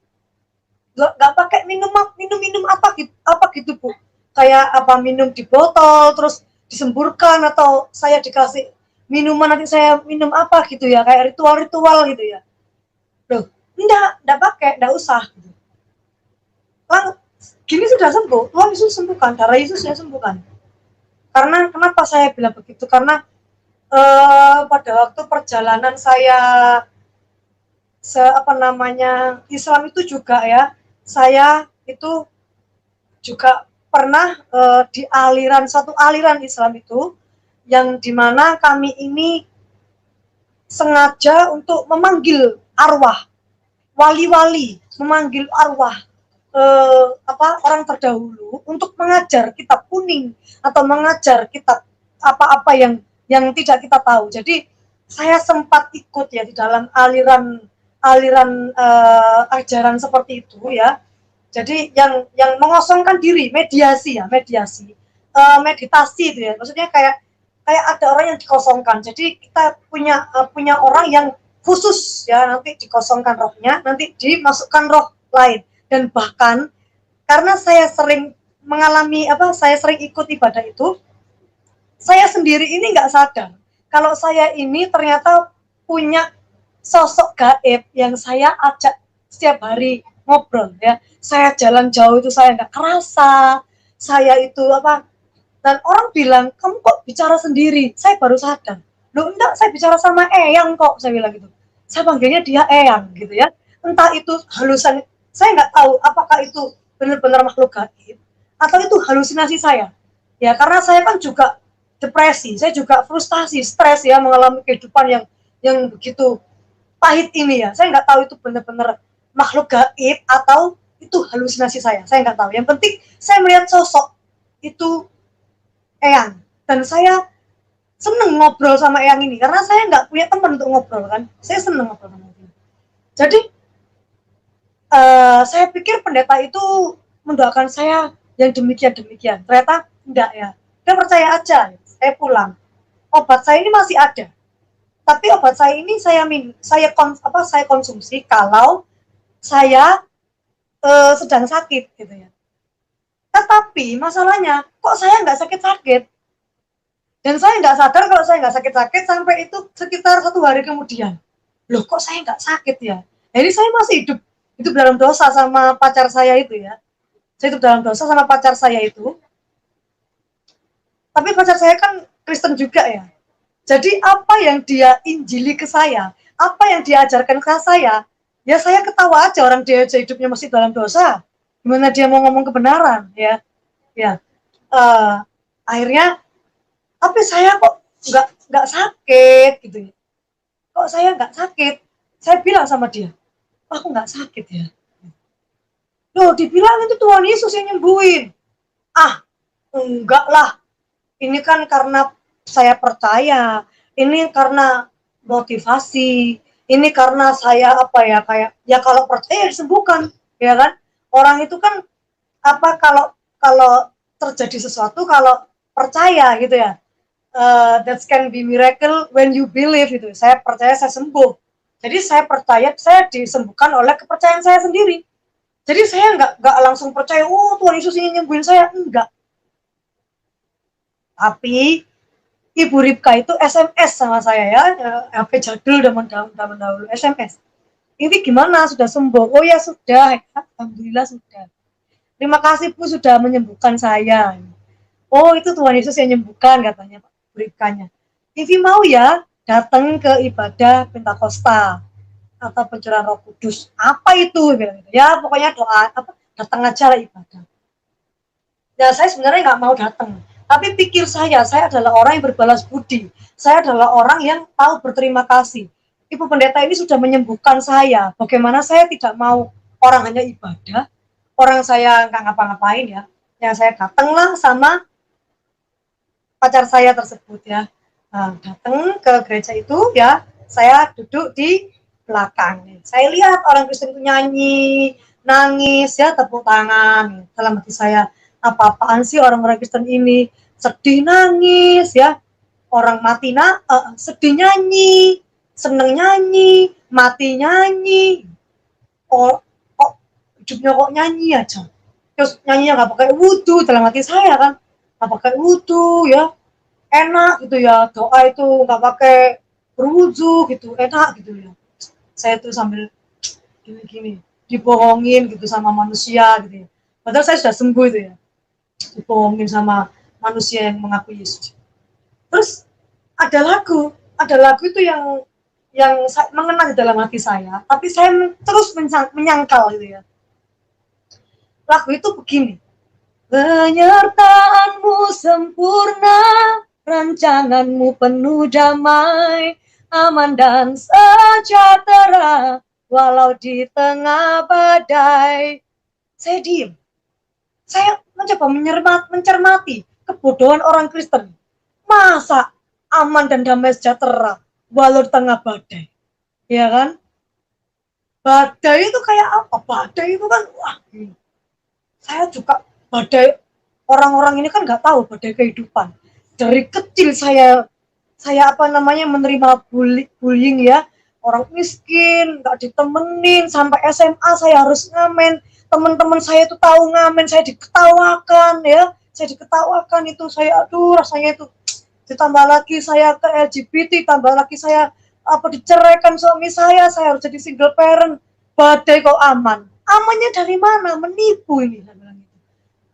Nggak pakai minum apa gitu Bu, kayak minum di botol terus disemburkan atau saya dikasih minuman nanti saya minum apa gitu ya, kayak ritual gitu ya. Loh enggak pakai, enggak usah gitu. Gini sudah sembuh, Tuhan Yesus sembuhkan, darah Yesus yang sembuhkan. Karena kenapa saya bilang begitu, karena pada waktu perjalanan saya Islam itu juga ya, saya itu juga pernah di satu aliran Islam itu yang dimana kami ini sengaja untuk memanggil arwah, wali-wali, memanggil arwah orang terdahulu untuk mengajar kitab kuning atau mengajar kitab apa-apa yang tidak kita tahu. Jadi saya sempat ikut ya di dalam aliran ajaran seperti itu ya. Jadi yang mengosongkan diri, meditasi itu ya. Maksudnya kayak ada orang yang dikosongkan. Jadi kita punya orang yang khusus ya, nanti dikosongkan rohnya, nanti dimasukkan roh lain. Dan bahkan karena saya sering mengalami saya sering ikut ibadah itu, saya sendiri ini nggak sadar kalau saya ini ternyata punya sosok gaib yang saya ajak setiap hari ngobrol ya. Saya jalan jauh itu saya nggak kerasa, saya itu dan orang bilang, kamu kok bicara sendiri? Saya baru sadar. Loh enggak, saya bicara sama Eyang kok, saya bilang gitu. Saya panggilnya dia Eyang gitu ya. Entah itu halusan, saya nggak tahu apakah itu benar-benar makhluk gaib atau itu halusinasi saya. Ya karena saya kan juga depresi, saya juga frustasi, stres ya, mengalami kehidupan yang begitu pahit ini ya. Saya nggak tahu itu benar-benar makhluk gaib atau itu halusinasi saya nggak tahu. Yang penting saya melihat sosok itu Eyang, dan saya seneng ngobrol sama Eyang ini karena saya nggak punya teman untuk ngobrol kan. Saya seneng ngobrol sama dia. Jadi saya pikir pendeta itu mendoakan saya yang demikian. Ternyata enggak ya. Dia percaya aja. Saya pulang. Obat saya ini masih ada. Tapi obat saya ini saya konsumsi kalau saya sedang sakit gitu ya. Tetapi masalahnya kok saya nggak sakit-sakit. Dan saya nggak sadar kalau saya nggak sakit-sakit sampai itu sekitar 1 hari kemudian. Loh kok saya nggak sakit ya? Jadi saya masih hidup dalam dosa sama pacar saya itu ya. Saya hidup dalam dosa sama pacar saya itu. Tapi pacar saya kan Kristen juga ya. Jadi apa yang dia injili ke saya, apa yang dia ajarkan ke saya, ya saya ketawa aja, orang dia aja hidupnya masih dalam dosa. Gimana dia mau ngomong kebenaran ya? Ya. Akhirnya tapi saya kok nggak sakit gitu ya. Kok saya nggak sakit? Saya bilang sama dia, aku nggak sakit ya. Loh, dibilang itu Tuhan Yesus yang nyembuhin. Ah, enggak lah. Ini kan karena saya percaya. Ini karena motivasi. Ini karena saya kayak ya kalau percaya disembuhkan, ya kan? Orang itu kan kalau terjadi sesuatu kalau percaya gitu ya. That can be miracle when you believe gitu. Saya percaya saya sembuh. Jadi saya percaya saya disembuhkan oleh kepercayaan saya sendiri. Jadi saya nggak langsung percaya, oh Tuhan Yesus ingin nyembuhin saya, enggak. Tapi Ibu Ripka itu SMS sama saya ya, HP jadul zaman dahulu SMS. Ini gimana, sudah sembuh? Oh ya sudah, alhamdulillah sudah. Terima kasih Bu sudah menyembuhkan saya. Oh itu Tuhan Yesus yang menyembuhkan katanya Pak Ripkanya. Vivi mau ya datang ke ibadah Pentakosta atau pencurahan Roh Kudus. Apa itu? Ya pokoknya doa datang aja lah ibadah. Ya saya sebenarnya nggak mau datang. Tapi pikir saya adalah orang yang berbalas budi. Saya adalah orang yang tahu berterima kasih. Ibu pendeta ini sudah menyembuhkan saya. Bagaimana saya tidak mau orang hanya ibadah, orang saya nggak ngapa-ngapain ya. Yang saya datanglah sama pacar saya tersebut ya. Nah, datang ke gereja itu ya, saya duduk di belakang. Saya lihat orang Kristen itu nyanyi, nangis ya, tepuk tangan. Dalam hati saya, apa-apaan sih orang-orang Kristen ini, sedih nangis ya, orang mati sedih nyanyi, seneng nyanyi, mati nyanyi, kok hidupnya kok nyanyi aja, terus nyanyinya nggak pakai wudhu. Dalam hati saya kan nggak pakai wudhu ya, enak gitu ya, doa itu nggak pakai berwudhu gitu, enak gitu ya. Saya tuh sambil gini dibohongin gitu sama manusia gitu ya, padahal saya sudah sembuh itu ya, dibohongin sama manusia yang mengaku Yesus. Terus ada lagu itu yang mengena di dalam hati saya, tapi saya terus menyangkal gitu ya. Lagu itu begini, penyertaanmu sempurna, rancanganmu penuh damai, aman dan sejahtera, walau di tengah badai. Saya diam. Saya mencoba mencermati kebodohan orang Kristen. Masa aman dan damai sejahtera walau di tengah badai? Ya kan? Badai itu kayak apa? Badai itu kan, wah, saya juga badai. Orang-orang ini kan nggak tahu badai kehidupan. Dari kecil saya menerima bullying ya. orang miskin, nggak ditemenin, sampai SMA saya harus ngamen, teman-teman saya itu tahu ngamen, saya diketawakan ya, saya diketawakan itu, saya aduh rasanya itu, ditambah lagi saya ke LGBT, tambah lagi saya diceraikan suami saya harus jadi single parent, badai kok aman, amannya dari mana, menipu ini, saya bilang gitu.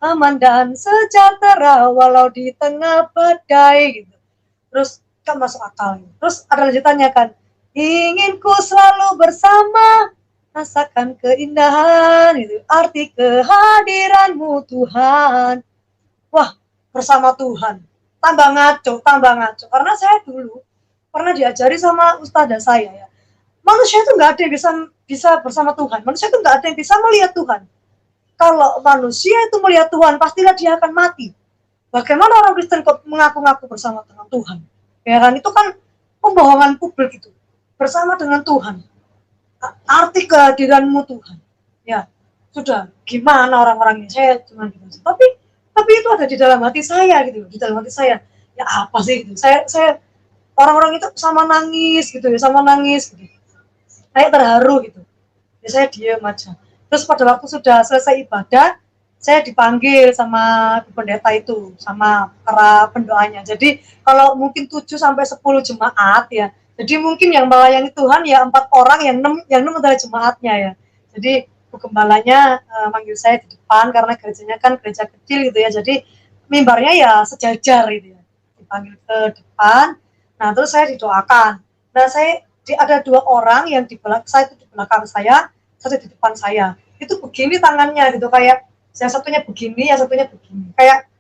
Aman dan sejahtera walau di tengah badai gitu. Terus kan masuk akal. Terus ada lanjutannya kan, ingin ku selalu bersama, rasakan keindahan itu, arti kehadiranmu Tuhan. Wah, bersama Tuhan. Tambah ngaco. Karena saya dulu pernah diajari sama ustadzah saya ya. Manusia itu nggak ada yang bisa bersama Tuhan. Manusia itu nggak ada yang bisa melihat Tuhan. Kalau manusia itu melihat Tuhan, pastilah dia akan mati. Bagaimana orang Kristen kok mengaku-ngaku bersama dengan Tuhan? Ya kan, itu kan pembohongan publik itu. Bersama dengan Tuhan. Arti kehadiranmu Tuhan. Ya, sudah. Gimana orang-orang ini? Saya cuma gitu. Tapi itu ada di dalam hati saya gitu. Di dalam hati saya. Ya apa sih gitu. Saya orang-orang itu sama nangis gitu ya, sama nangis gitu. Kayak terharu gitu. Ya saya diam aja. Terus pada waktu sudah selesai ibadah, saya dipanggil sama pendeta itu, sama para pendoanya. Jadi kalau mungkin 7 sampai 10 jemaat ya. Jadi mungkin yang melayani Tuhan ya 4 orang, yang 6 adalah jemaatnya ya. Jadi gembalanya manggil saya di depan karena gerejanya kan gereja kecil gitu ya. Jadi mimbarnya ya sejajar gitu ya. Dipanggil ke depan. Nah, terus saya didoakan. Nah, ada 2 orang yang di belakang saya, itu di belakang saya, satu di depan saya. Itu begini tangannya gitu, kayak yang satunya begini, yang satunya begini, kayak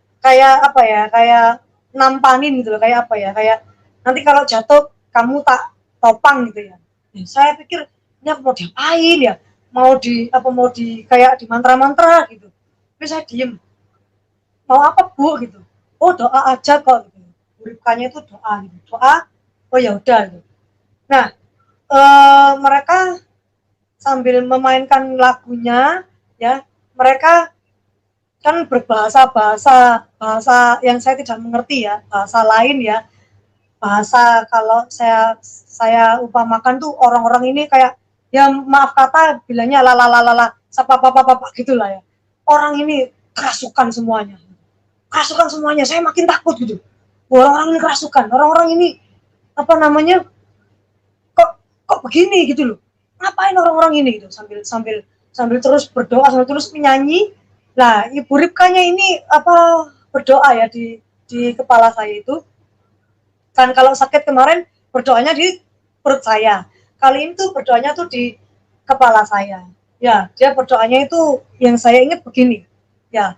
apa ya, kayak nampanin gitu loh, kayak apa ya, kayak nanti kalau jatuh kamu tak topang gitu ya. Saya pikir ini aku mau diapain ya, mau di kayak di mantra-mantra gitu. Tapi saya diem, mau apa Bu gitu, oh doa aja kok gitu. Bukannya itu doa gitu, doa, oh ya udah gitu. Nah, mereka sambil memainkan lagunya ya, mereka kan berbahasa yang saya tidak mengerti ya, bahasa lain ya, bahasa kalau saya upamakan tuh orang-orang ini kayak ya maaf kata bilangnya lalalala sapa papa gitulah ya. Orang ini kerasukan semuanya, saya makin takut gitu. Orang-orang ini kerasukan, orang-orang ini apa namanya, kok begini gitu loh, ngapain orang-orang ini gitu, sambil terus berdoa, sambil terus menyanyi. Nah, Ibu Ripkanya ini berdoa ya di kepala saya itu. Kan kalau sakit kemarin berdoanya di perut saya. Kali ini tuh berdoanya tuh di kepala saya. Ya, dia berdoanya itu yang saya ingat begini. Ya,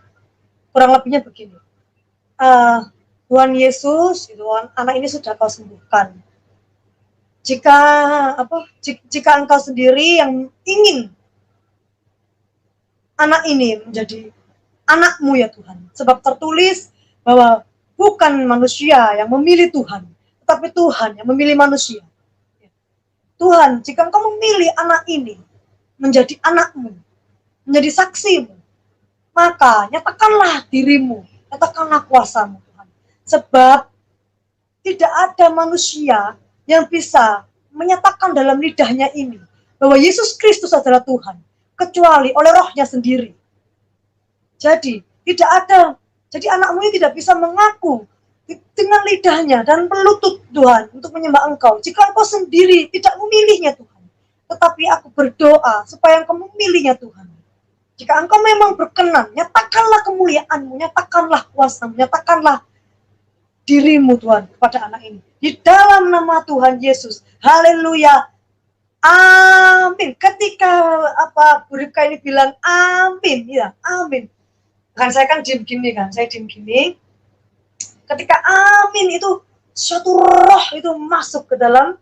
kurang lebihnya begini. Tuhan Yesus, gitu, anak ini sudah kau sembuhkan. Jika engkau sendiri yang ingin anak ini menjadi anakmu ya Tuhan. Sebab tertulis bahwa bukan manusia yang memilih Tuhan, tetapi Tuhan yang memilih manusia. Tuhan, jika engkau memilih anak ini menjadi anakmu, menjadi saksimu, maka nyatakanlah dirimu, nyatakanlah kuasamu Tuhan. Sebab tidak ada manusia yang bisa menyatakan dalam lidahnya ini bahwa Yesus Kristus adalah Tuhan, kecuali oleh rohnya sendiri. Jadi tidak ada, jadi anakmu ini tidak bisa mengaku dengan lidahnya dan melutut Tuhan untuk menyembah engkau jika engkau sendiri tidak memilihnya Tuhan. Tetapi aku berdoa supaya engkau memilihnya Tuhan. Jika engkau memang berkenan, nyatakanlah kemuliaanmu, nyatakanlah kuasamu, nyatakanlah dirimu Tuhan kepada anak ini. Di dalam nama Tuhan Yesus. Haleluya. Amin. Ketika Bu Ripka ini bilang amin, ya amin. Kan saya kan diem gini kan, saya diem gini. Ketika amin itu suatu roh itu masuk ke dalam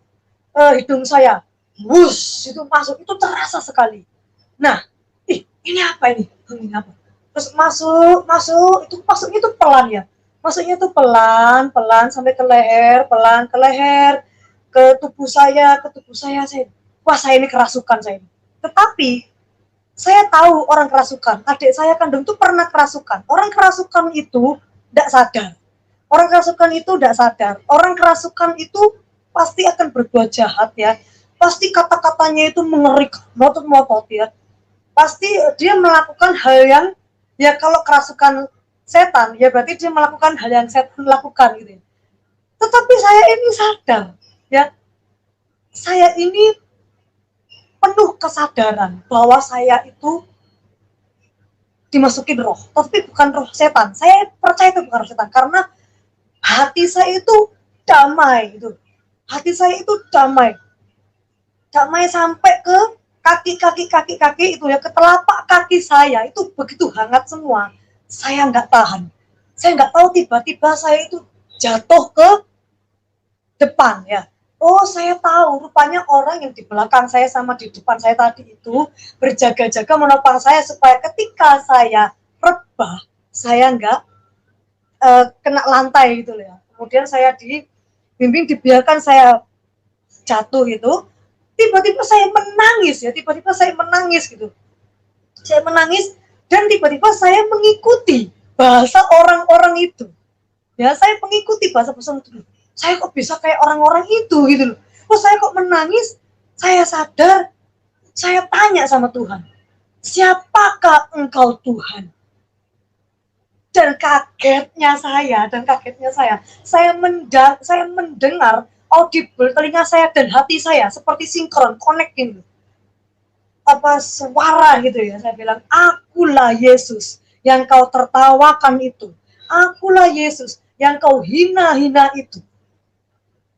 hidung saya. Wus, itu masuk, itu terasa sekali. Nah, ini apa ini? Ini apa? Terus masuk, itu masuknya itu pelan ya. Masuknya itu pelan sampai ke leher, pelan ke leher, ke tubuh saya, saya. Wah, saya ini kerasukan saya ini. Tetapi saya tahu orang kerasukan. Adik saya kandung itu pernah kerasukan. Orang kerasukan itu tidak sadar. Orang kerasukan itu pasti akan berbuat jahat ya. pasti kata-katanya itu mengerikan, ngotot-ngotot ya. Pasti dia melakukan hal yang, ya kalau kerasukan setan, ya berarti dia melakukan hal yang setan lakukan gitu ya. Tetapi saya ini sadar, ya, saya ini penuh kesadaran bahwa saya itu dimasukin roh, tapi bukan roh setan. Saya percaya itu bukan roh setan, karena hati saya itu damai gitu. Hati saya itu damai. Damai sampai ke kaki itu ya, ke telapak kaki saya itu begitu hangat semua. Saya nggak tahan. Saya nggak tahu, tiba-tiba saya itu jatuh ke depan ya. Oh, saya tahu, rupanya orang yang di belakang saya sama di depan saya tadi itu berjaga-jaga menopang saya supaya ketika saya rebah, saya nggak kena lantai gitu ya. Kemudian saya dibimbing, dibiarkan saya jatuh gitu. Tiba-tiba saya menangis ya, tiba-tiba saya menangis gitu. Saya menangis dan tiba-tiba saya mengikuti bahasa orang-orang itu. Ya, saya mengikuti bahasa-bahasa itu. Saya kok bisa kayak orang-orang itu gitu loh. Kok saya kok menangis? Saya sadar, saya tanya sama Tuhan, siapakah engkau Tuhan? Dan kagetnya saya mendengar audible, telinga saya dan hati saya seperti sinkron, connecting. Apa suara gitu ya, saya bilang, akulah Yesus yang kau tertawakan itu. Akulah Yesus yang kau hina-hina itu.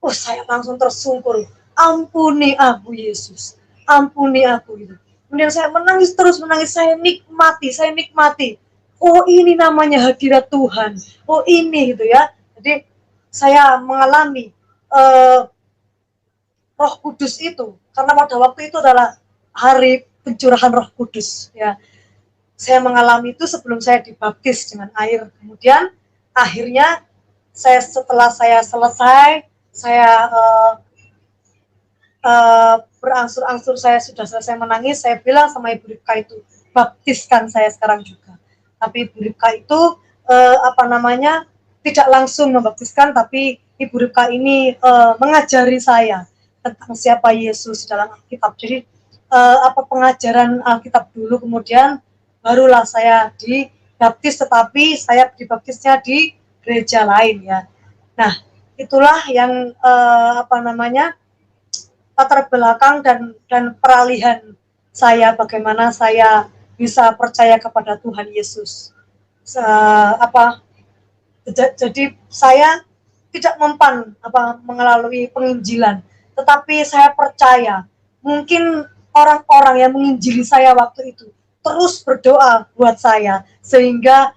Oh, saya langsung tersungkur. Ampuni aku Yesus. Ampuni aku itu. Kemudian saya menangis terus, menangis. Saya nikmati. Oh, ini namanya hadirat Tuhan. Oh, ini gitu ya. Jadi saya mengalami Roh Kudus itu. Karena pada waktu itu adalah hari pencurahan Roh Kudus ya. Saya mengalami itu sebelum saya dibaptis dengan air. Kemudian akhirnya setelah saya selesai, saya berangsur-angsur saya sudah selesai menangis, saya bilang sama Ibu Ripka itu, baptiskan saya sekarang juga. Tapi Ibu Ripka itu tidak langsung membaptiskan, tapi Ibu Ripka ini mengajari saya tentang siapa Yesus dalam Alkitab. Jadi pengajaran Alkitab dulu, kemudian barulah saya dibaptis, tetapi saya dibaptisnya di gereja lain ya. Nah, itulah yang latar belakang dan peralihan saya, bagaimana saya bisa percaya kepada Tuhan Yesus. Jadi saya tidak mempan mengalami penginjilan, tetapi saya percaya mungkin orang-orang yang menginjili saya waktu itu terus berdoa buat saya, sehingga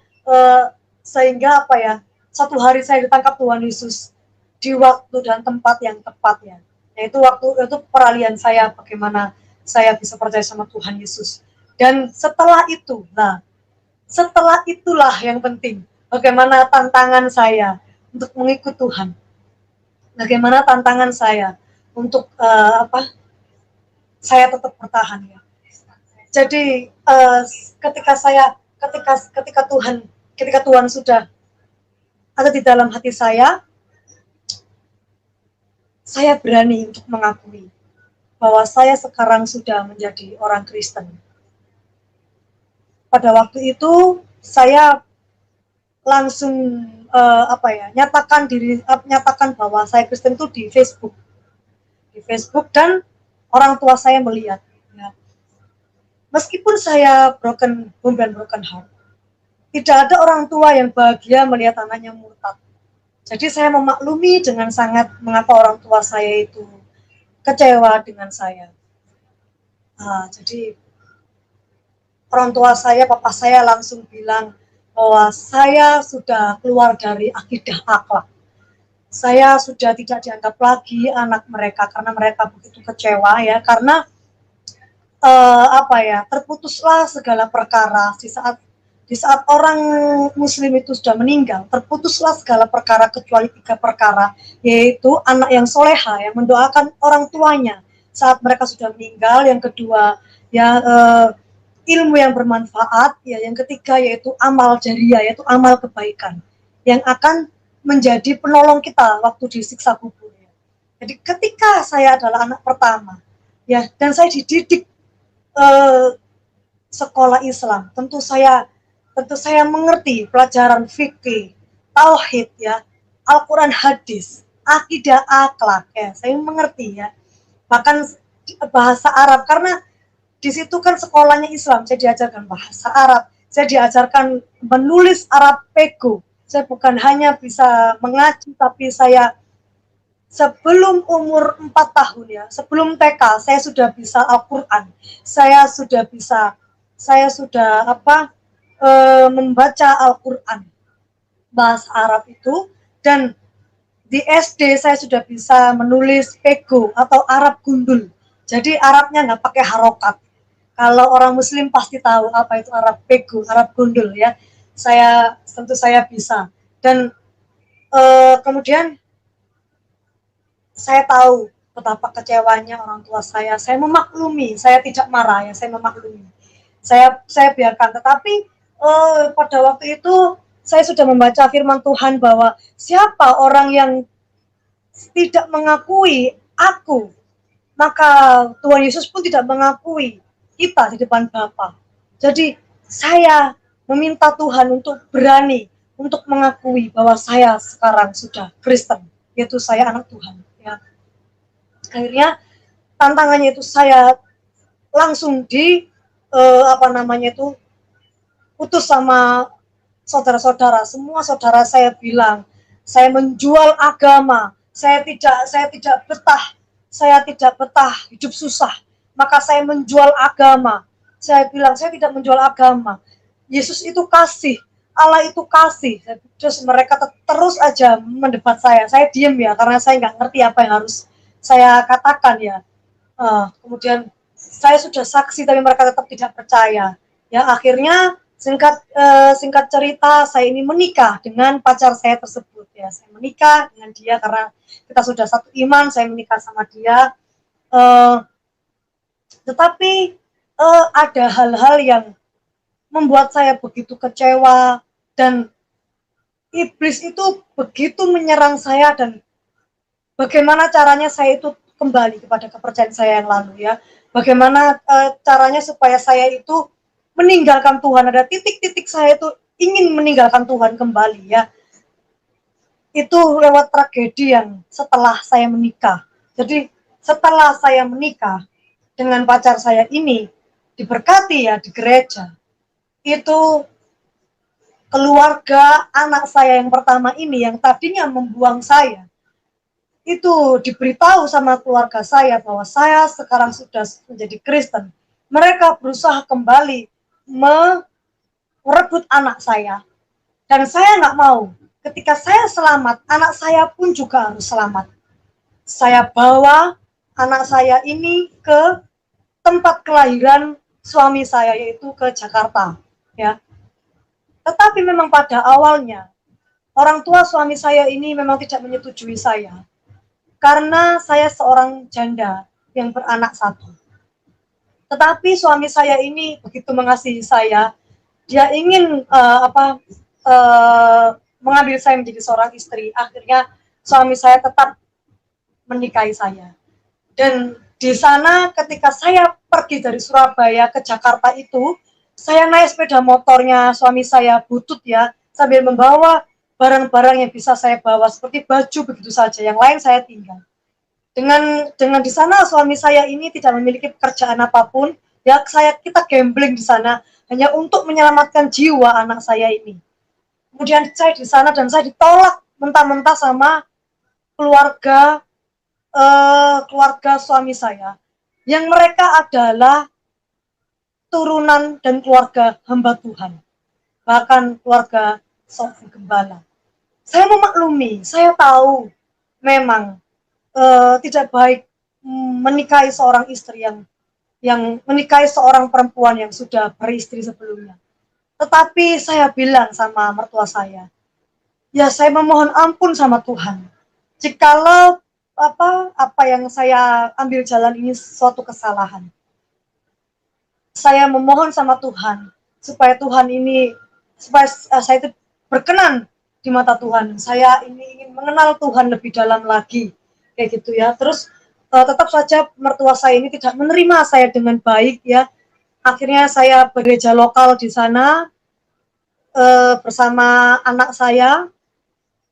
satu hari saya ditangkap Tuhan Yesus di waktu dan tempat yang tepat ya. Yaitu waktu itu peralihan saya, bagaimana saya bisa percaya sama Tuhan Yesus. Dan setelah itulah yang penting, bagaimana tantangan saya untuk mengikut Tuhan. Bagaimana tantangan saya untuk saya tetap bertahan ya. Jadi ketika Tuhan sudah ada di dalam hati saya berani untuk mengakui bahwa saya sekarang sudah menjadi orang Kristen. Pada waktu itu saya langsung nyatakan bahwa saya Kristen itu di Facebook dan orang tua saya melihat. Ya. Meskipun saya broken home dan broken heart, tidak ada orang tua yang bahagia melihat anaknya murtad. Jadi saya memaklumi dengan sangat mengapa orang tua saya itu kecewa dengan saya. Jadi orang tua saya, papa saya langsung bilang bahwa saya sudah keluar dari akidah akhlak. Saya sudah tidak dianggap lagi anak mereka karena mereka begitu kecewa ya, karena terputuslah segala perkara di saat orang Muslim itu sudah meninggal, terputuslah segala perkara kecuali 3 perkara, yaitu anak yang soleha yang mendoakan orang tuanya saat mereka sudah meninggal, yang kedua ya ilmu yang bermanfaat, ya yang ketiga yaitu amal jariah, yaitu amal kebaikan yang akan menjadi penolong kita waktu disiksa kubur. Jadi ketika saya adalah anak pertama, ya, dan saya dididik sekolah Islam. Tentu saya mengerti pelajaran fikih, tauhid ya, Al-Quran, hadis, akidah, akhlak ya, saya mengerti ya. Bahkan bahasa Arab, karena di situ kan sekolahnya Islam, saya diajarkan bahasa Arab, saya diajarkan menulis Arab pego. Saya bukan hanya bisa mengaji, tapi saya sebelum umur 4 tahun ya, sebelum TK, saya sudah bisa Al-Quran, saya sudah membaca Al-Quran bahasa Arab itu, dan di SD saya sudah bisa menulis pego atau Arab gundul. Jadi Arabnya nggak pakai harokat. Kalau orang Muslim pasti tahu apa itu Arab pego, Arab gundul ya. Tentu saya bisa. Dan kemudian saya tahu betapa kecewanya orang tua saya. Saya memaklumi, saya tidak marah ya, saya memaklumi. Saya biarkan. Tetapi pada waktu itu saya sudah membaca firman Tuhan bahwa siapa orang yang tidak mengakui aku, maka Tuhan Yesus pun tidak mengakui kita di depan Bapa. Jadi saya meminta Tuhan untuk berani untuk mengakui bahwa saya sekarang sudah Kristen, yaitu saya anak Tuhan. Ya. Akhirnya tantangannya itu saya langsung putus sama saudara-saudara. Semua saudara saya bilang, saya menjual agama, saya tidak betah hidup susah, maka saya menjual agama. Saya bilang, saya tidak menjual agama. Yesus itu kasih, Allah itu kasih. Terus mereka terus aja mendebat saya. Saya diem ya, karena saya nggak ngerti apa yang harus saya katakan ya. Kemudian saya sudah saksi, tapi mereka tetap tidak percaya. Ya, akhirnya singkat cerita, saya ini menikah dengan pacar saya tersebut ya. Saya menikah dengan dia karena kita sudah satu iman. Saya menikah sama dia. Tetapi ada hal-hal yang membuat saya begitu kecewa, dan iblis itu begitu menyerang saya, dan bagaimana caranya saya itu kembali kepada kepercayaan saya yang lalu ya. Bagaimana caranya supaya saya itu meninggalkan Tuhan. Ada titik-titik saya itu ingin meninggalkan Tuhan kembali ya. Itu lewat tragedi yang setelah saya menikah. Jadi setelah saya menikah dengan pacar saya ini, diberkati ya di gereja, itu keluarga anak saya yang pertama ini yang tadinya membuang saya, itu diberitahu sama keluarga saya bahwa saya sekarang sudah menjadi Kristen. Mereka berusaha kembali merebut anak saya, dan saya nggak mau. Ketika saya selamat, anak saya pun juga harus selamat. Saya bawa anak saya ini ke tempat kelahiran suami saya, yaitu ke Jakarta ya. Tetapi memang pada awalnya orang tua suami saya ini memang tidak menyetujui saya, karena saya seorang janda yang beranak satu. Tetapi suami saya ini begitu mengasihi saya, dia ingin mengambil saya menjadi seorang istri. Akhirnya suami saya tetap menikahi saya. Dan di sana ketika saya pergi dari Surabaya ke Jakarta itu, saya naik sepeda motornya suami saya, butut ya, sambil membawa barang-barang yang bisa saya bawa seperti baju begitu saja, yang lain saya tinggal. Dengan di sana suami saya ini tidak memiliki pekerjaan apapun, ya kita gambling di sana hanya untuk menyelamatkan jiwa anak saya ini. Kemudian saya di sana dan saya ditolak mentah-mentah sama keluarga suami saya, yang mereka adalah turunan dan keluarga hamba Tuhan, bahkan keluarga seorang gembala. Saya memaklumi, saya tahu memang tidak baik menikahi seorang istri yang menikahi seorang perempuan yang sudah beristri sebelumnya. Tetapi saya bilang sama mertua saya, ya saya memohon ampun sama Tuhan, jikalau apa yang saya ambil jalan ini suatu kesalahan. Saya memohon sama Tuhan supaya saya itu berkenan di mata Tuhan. Saya ini ingin mengenal Tuhan lebih dalam lagi, kayak gitu ya. Terus tetap saja mertua saya ini tidak menerima saya dengan baik ya. Akhirnya saya bergereja lokal di sana bersama anak saya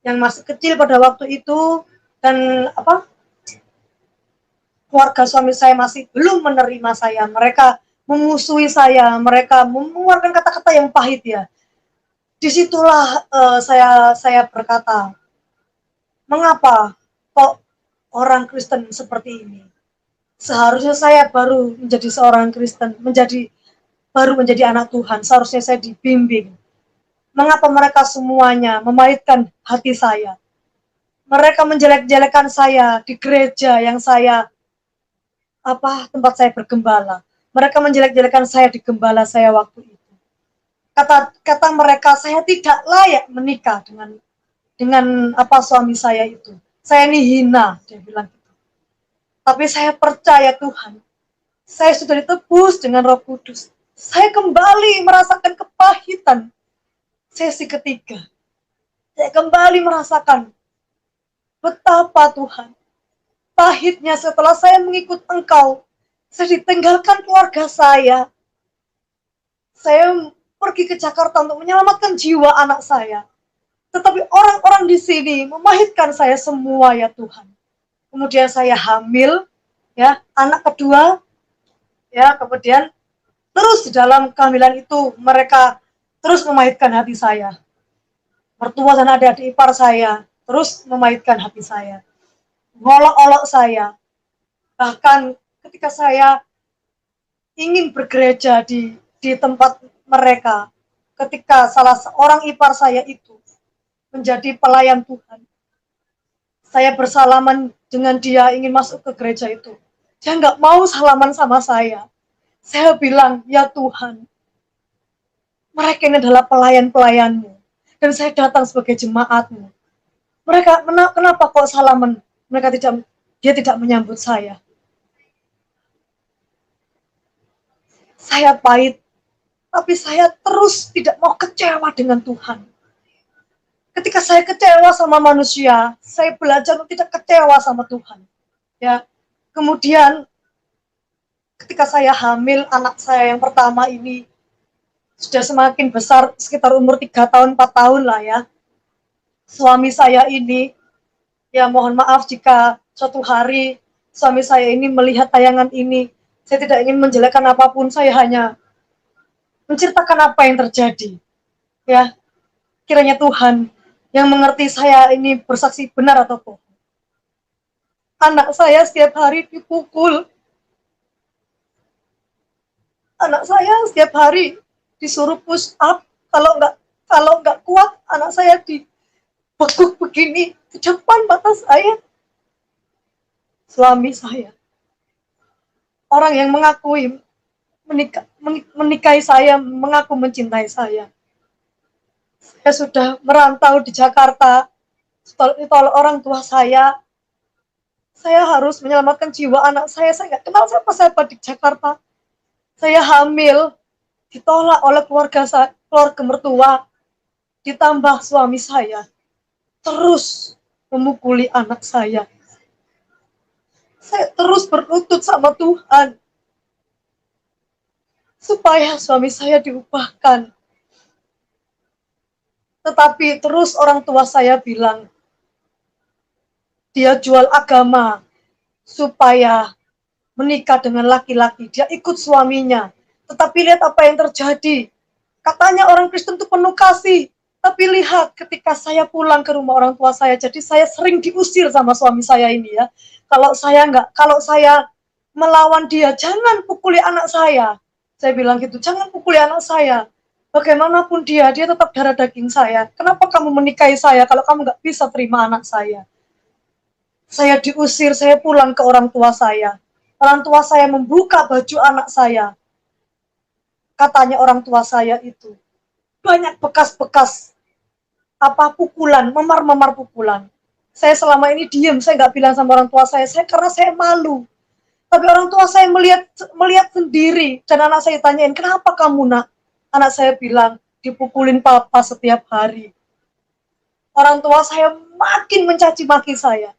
yang masih kecil pada waktu itu, dan keluarga suami saya masih belum menerima saya. Mereka memusuhi saya, mereka mengeluarkan kata-kata yang pahit ya. Disitulah saya berkata, mengapa kok orang Kristen seperti ini? Seharusnya saya baru menjadi seorang Kristen, baru menjadi anak Tuhan. Seharusnya saya dibimbing. Mengapa mereka semuanya memahitkan hati saya? Mereka menjelek-jelekan saya di gereja yang tempat saya bergembala. Mereka menjelek-jelekan saya di gembala saya waktu itu. Kata mereka, saya tidak layak menikah dengan suami saya itu. Saya ini hina, dia bilang gitu. Tapi saya percaya Tuhan. Saya sudah ditebus dengan Roh Kudus. Saya kembali merasakan kepahitan sesi ketiga. Saya kembali merasakan betapa Tuhan pahitnya setelah saya mengikut Engkau. Saya ditinggalkan keluarga saya. Saya pergi ke Jakarta untuk menyelamatkan jiwa anak saya. Tetapi orang-orang di sini memahitkan saya semua ya Tuhan. Kemudian saya hamil, ya, anak kedua, ya, kemudian terus di dalam kehamilan itu mereka terus memahitkan hati saya. Mertua dan adik-adik ipar saya terus memahitkan hati saya. Ngolok-olok saya. Bahkan ketika saya ingin bergereja di tempat mereka, ketika salah seorang ipar saya itu menjadi pelayan Tuhan, saya bersalaman dengan dia ingin masuk ke gereja itu. Dia nggak mau salaman sama saya. Saya bilang, ya Tuhan, mereka ini adalah pelayan-pelayanmu. Dan saya datang sebagai jemaatmu. Mereka, kenapa kok salaman? Dia tidak menyambut saya. Saya pahit, tapi saya terus tidak mau kecewa dengan Tuhan. Ketika saya kecewa sama manusia, saya belajar untuk tidak kecewa sama Tuhan. Ya, kemudian ketika saya hamil anak saya yang pertama ini sudah semakin besar, sekitar umur 3 tahun, 4 tahun lah ya. Suami saya ini, ya mohon maaf jika suatu hari suami saya ini melihat tayangan ini. Saya tidak ingin menjelekkan apapun, saya hanya menceritakan apa yang terjadi. Ya, kiranya Tuhan yang mengerti saya ini bersaksi benar atau bohong. Anak saya setiap hari dipukul. Anak saya setiap hari disuruh push up. Kalau nggak kuat, anak saya dibekuk begini di depan mata saya. Suami saya, orang yang mengakui menikahi saya, mengaku mencintai saya. Saya sudah merantau di Jakarta, ditolak orang tua saya. Saya harus menyelamatkan jiwa anak saya nggak kenal siapa-siapa di Jakarta. Saya hamil, ditolak oleh keluarga mertua, ditambah suami saya terus memukuli anak saya. Saya terus berlutut sama Tuhan supaya suami saya diubahkan. Tetapi terus orang tua saya bilang, dia jual agama supaya menikah dengan laki-laki. Dia ikut suaminya. Tetapi lihat apa yang terjadi. Katanya orang Kristen itu penuh kasih. Tapi lihat ketika saya pulang ke rumah orang tua saya, jadi saya sering diusir sama suami saya ini ya. Kalau saya melawan dia, jangan pukuli anak saya. Saya bilang gitu, jangan pukuli anak saya. Bagaimanapun dia tetap darah daging saya. Kenapa kamu menikahi saya kalau kamu nggak bisa terima anak saya? Saya diusir, saya pulang ke orang tua saya. Orang tua saya membuka baju anak saya. Katanya orang tua saya itu banyak bekas-bekas pukulan, memar-memar pukulan. Saya selama ini diam, saya nggak bilang sama orang tua saya karena saya malu. Tapi orang tua saya melihat sendiri, dan anak saya tanyain, kenapa kamu nak? Anak saya bilang, dipukulin papa setiap hari. Orang tua saya makin mencaci maki saya.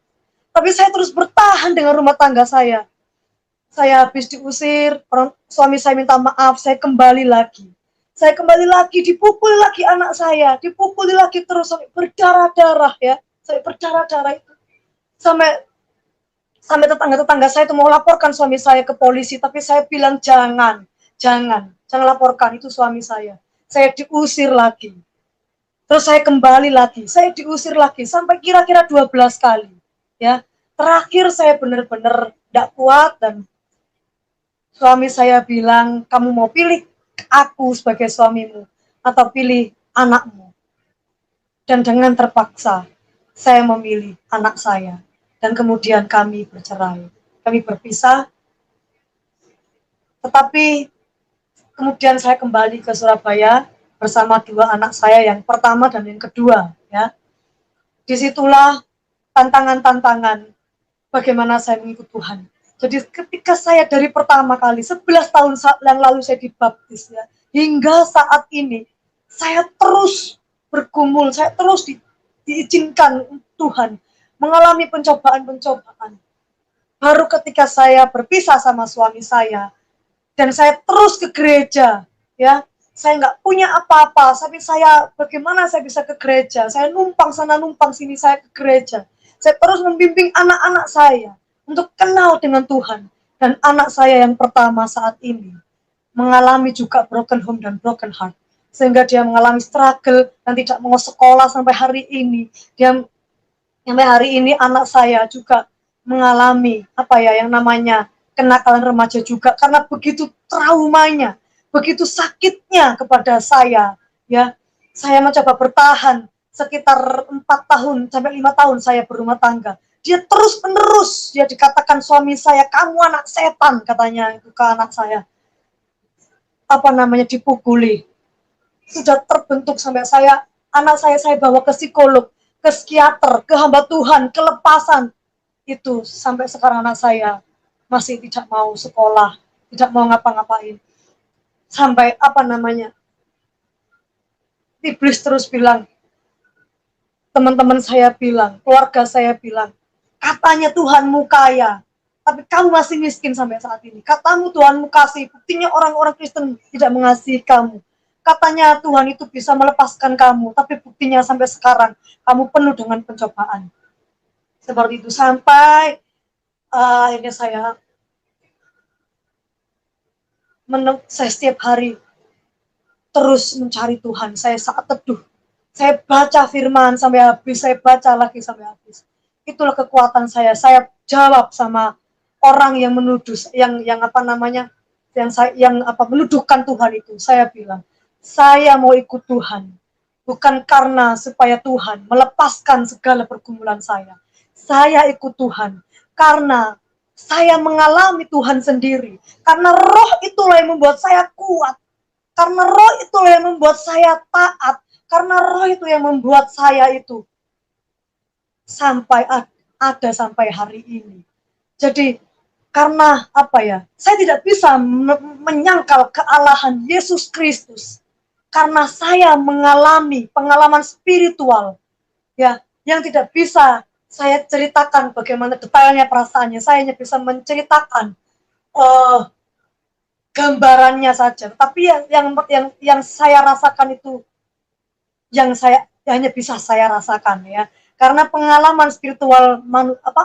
Tapi saya terus bertahan dengan rumah tangga saya. Saya habis diusir, suami saya minta maaf, saya kembali lagi. Saya kembali lagi, dipukul lagi anak saya, dipukuli lagi terus sampai berdarah-darah ya. Sampai berdarah-darah itu. Sampai tetangga-tetangga saya itu mau laporkan suami saya ke polisi, tapi saya bilang jangan laporkan, itu suami saya. Saya diusir lagi. Terus saya kembali lagi, saya diusir lagi sampai kira-kira 12 kali. Ya, terakhir saya benar-benar tidak kuat dan suami saya bilang, kamu mau pilih aku sebagai suamimu atau pilih anakmu. Dan dengan terpaksa, saya memilih anak saya. Dan kemudian kami bercerai. Kami berpisah. Tetapi kemudian saya kembali ke Surabaya bersama dua anak saya, yang pertama dan yang kedua. Ya. Disitulah tantangan-tantangan bagaimana saya mengikut Tuhan. Jadi ketika saya dari pertama kali 11 tahun yang lalu saya dibaptis ya, hingga saat ini saya terus bergumul, saya terus diizinkan Tuhan mengalami pencobaan-pencobaan. Baru ketika saya berpisah sama suami saya dan saya terus ke gereja, ya, saya nggak punya apa-apa, tapi bagaimana saya bisa ke gereja? Saya numpang sana numpang sini, saya ke gereja. Saya terus membimbing anak-anak saya untuk kenal dengan Tuhan. Dan anak saya yang pertama saat ini mengalami juga broken home dan broken heart. Sehingga dia mengalami struggle dan tidak mau sekolah sampai hari ini. Sampai hari ini anak saya juga mengalami yang namanya kenakalan remaja juga, karena begitu traumanya, begitu sakitnya kepada saya. Ya, saya mencoba bertahan sekitar 4 tahun sampai 5 tahun saya berumah tangga. Dia terus menerus, dia dikatakan suami saya, kamu anak setan, katanya itu ke anak saya. Dipukuli. Sudah terbentuk sampai anak saya bawa ke psikolog, ke psikiater, ke hamba Tuhan, kelepasan. Itu sampai sekarang anak saya masih tidak mau sekolah, tidak mau ngapa-ngapain. Sampai iblis terus bilang, teman-teman saya bilang, keluarga saya bilang, katanya Tuhanmu kaya, tapi kamu masih miskin sampai saat ini. Katamu Tuhanmu kasih, buktinya orang-orang Kristen tidak mengasihi kamu. Katanya Tuhan itu bisa melepaskan kamu, tapi buktinya sampai sekarang kamu penuh dengan pencobaan. Seperti itu sampai akhirnya saya setiap hari terus mencari Tuhan. Saya saat teduh, saya baca firman sampai habis, saya baca lagi sampai habis. Itulah kekuatan saya. Saya jawab sama orang yang menuduh, yang menuduhkan Tuhan itu. Saya bilang, saya mau ikut Tuhan, bukan karena supaya Tuhan melepaskan segala pergumulan saya. Saya ikut Tuhan karena saya mengalami Tuhan sendiri. Karena roh itulah yang membuat saya kuat. Karena roh itulah yang membuat saya taat. Karena roh itu yang membuat saya itu sampai hari ini. Jadi karena saya tidak bisa menyangkal kealahan Yesus Kristus. Karena saya mengalami pengalaman spiritual ya, yang tidak bisa saya ceritakan bagaimana detailnya perasaannya. Saya hanya bisa menceritakan gambarannya saja. Tapi yang saya rasakan itu yang hanya bisa saya rasakan ya. Karena pengalaman spiritual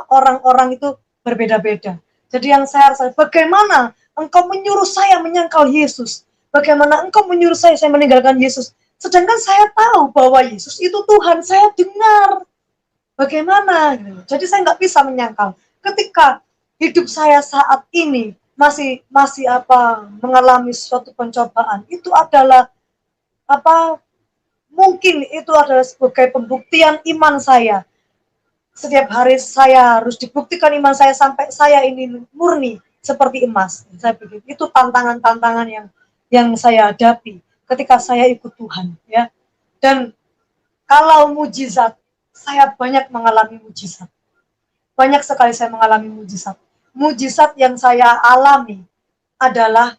orang-orang itu berbeda-beda. Jadi yang saya rasa, bagaimana engkau menyuruh saya menyangkal Yesus? Bagaimana engkau menyuruh saya meninggalkan Yesus? Sedangkan saya tahu bahwa Yesus itu Tuhan, saya dengar. Bagaimana? Jadi saya nggak bisa menyangkal. Ketika hidup saya saat ini masih mengalami suatu pencobaan, itu adalah mungkin itu adalah sebagai pembuktian iman saya. Setiap hari saya harus dibuktikan iman saya sampai saya ini murni seperti emas. Saya pikir itu tantangan-tantangan yang saya hadapi ketika saya ikut Tuhan, ya. Dan kalau mujizat, saya banyak mengalami mujizat. Banyak sekali saya mengalami mujizat. Mujizat yang saya alami adalah,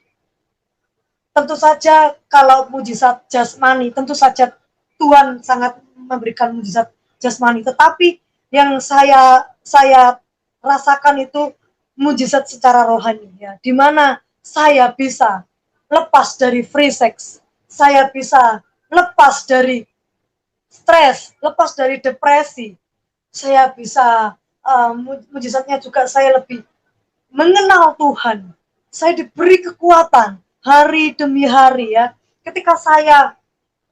tentu saja kalau mujizat jasmani, tentu saja Tuhan sangat memberikan mujizat jasmani. Tetapi yang saya saya rasakan itu mujizat secara rohani ya, di mana saya bisa lepas dari free sex, saya bisa lepas dari stres, lepas dari depresi, saya bisa mujizatnya juga saya lebih mengenal Tuhan. Saya diberi kekuatan hari demi hari ya. Ketika saya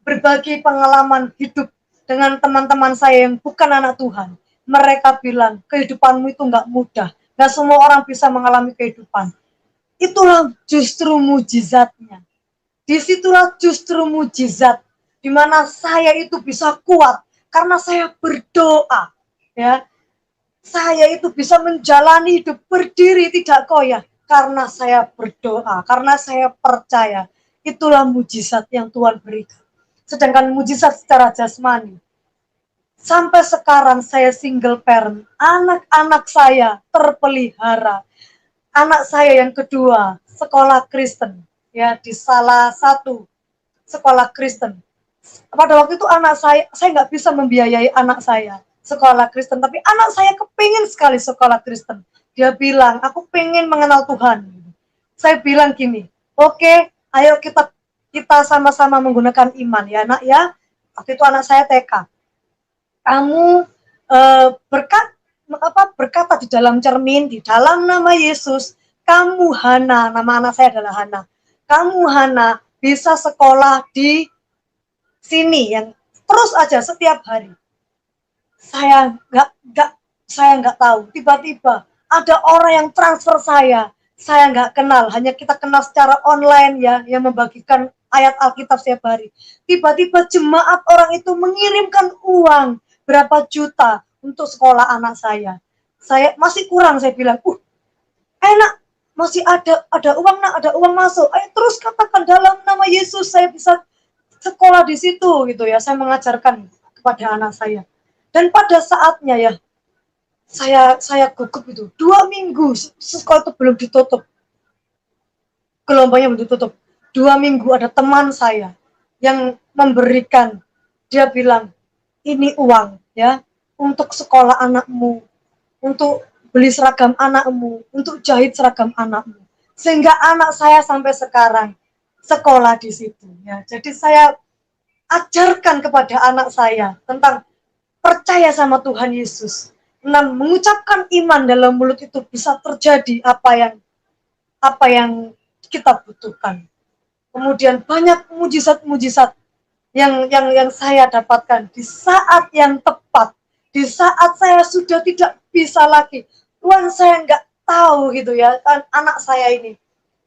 berbagi pengalaman hidup dengan teman-teman saya yang bukan anak Tuhan, mereka bilang kehidupanmu itu nggak mudah. Nggak semua orang bisa mengalami kehidupan. Itulah justru mujizatnya. Disitulah justru mujizat di mana saya itu bisa kuat karena saya berdoa ya. Saya itu bisa menjalani hidup berdiri tidak goyah karena saya berdoa, karena saya percaya. Itulah mujizat yang Tuhan berikan. Sedangkan mujizat secara jasmani, sampai sekarang saya single parent, anak-anak saya terpelihara. Anak saya yang kedua sekolah Kristen ya, di salah satu sekolah Kristen. Pada waktu itu anak saya nggak bisa membiayai anak saya sekolah Kristen, tapi anak saya kepingin sekali sekolah Kristen. Dia bilang, aku pengen mengenal Tuhan. Saya bilang gini, oke, ayo kita sama-sama menggunakan iman ya nak ya. Waktu itu anak saya TK. Kamu berkata di dalam cermin, di dalam nama Yesus, kamu Hana, nama anak saya adalah Hana. Kamu Hana bisa sekolah di sini yang terus aja setiap hari. Saya nggak tahu. Tiba-tiba ada orang yang transfer saya nggak kenal, hanya kita kenal secara online ya, yang membagikan ayat Alkitab setiap hari. Tiba-tiba jemaat orang itu mengirimkan uang berapa juta untuk sekolah anak saya. Saya masih kurang, saya bilang, enak, masih ada uang nak, ada uang masuk. Ayo terus katakan dalam nama Yesus saya bisa sekolah di situ gitu ya. Saya mengajarkan kepada anak saya. Dan pada saatnya ya, saya gugup itu. 2 minggu sekolah itu belum ditutup. Gelombangnya belum ditutup. 2 minggu ada teman saya yang memberikan. Dia bilang, ini uang ya untuk sekolah anakmu, untuk beli seragam anakmu, untuk jahit seragam anakmu. Sehingga anak saya sampai sekarang sekolah di situ ya. Jadi saya ajarkan kepada anak saya tentang percaya sama Tuhan Yesus. Mengucapkan iman dalam mulut itu bisa terjadi apa yang kita butuhkan. Kemudian banyak mujizat-mujizat yang saya dapatkan di saat yang tepat, di saat saya sudah tidak bisa lagi. Tuhan, saya nggak tahu gitu ya, anak saya ini.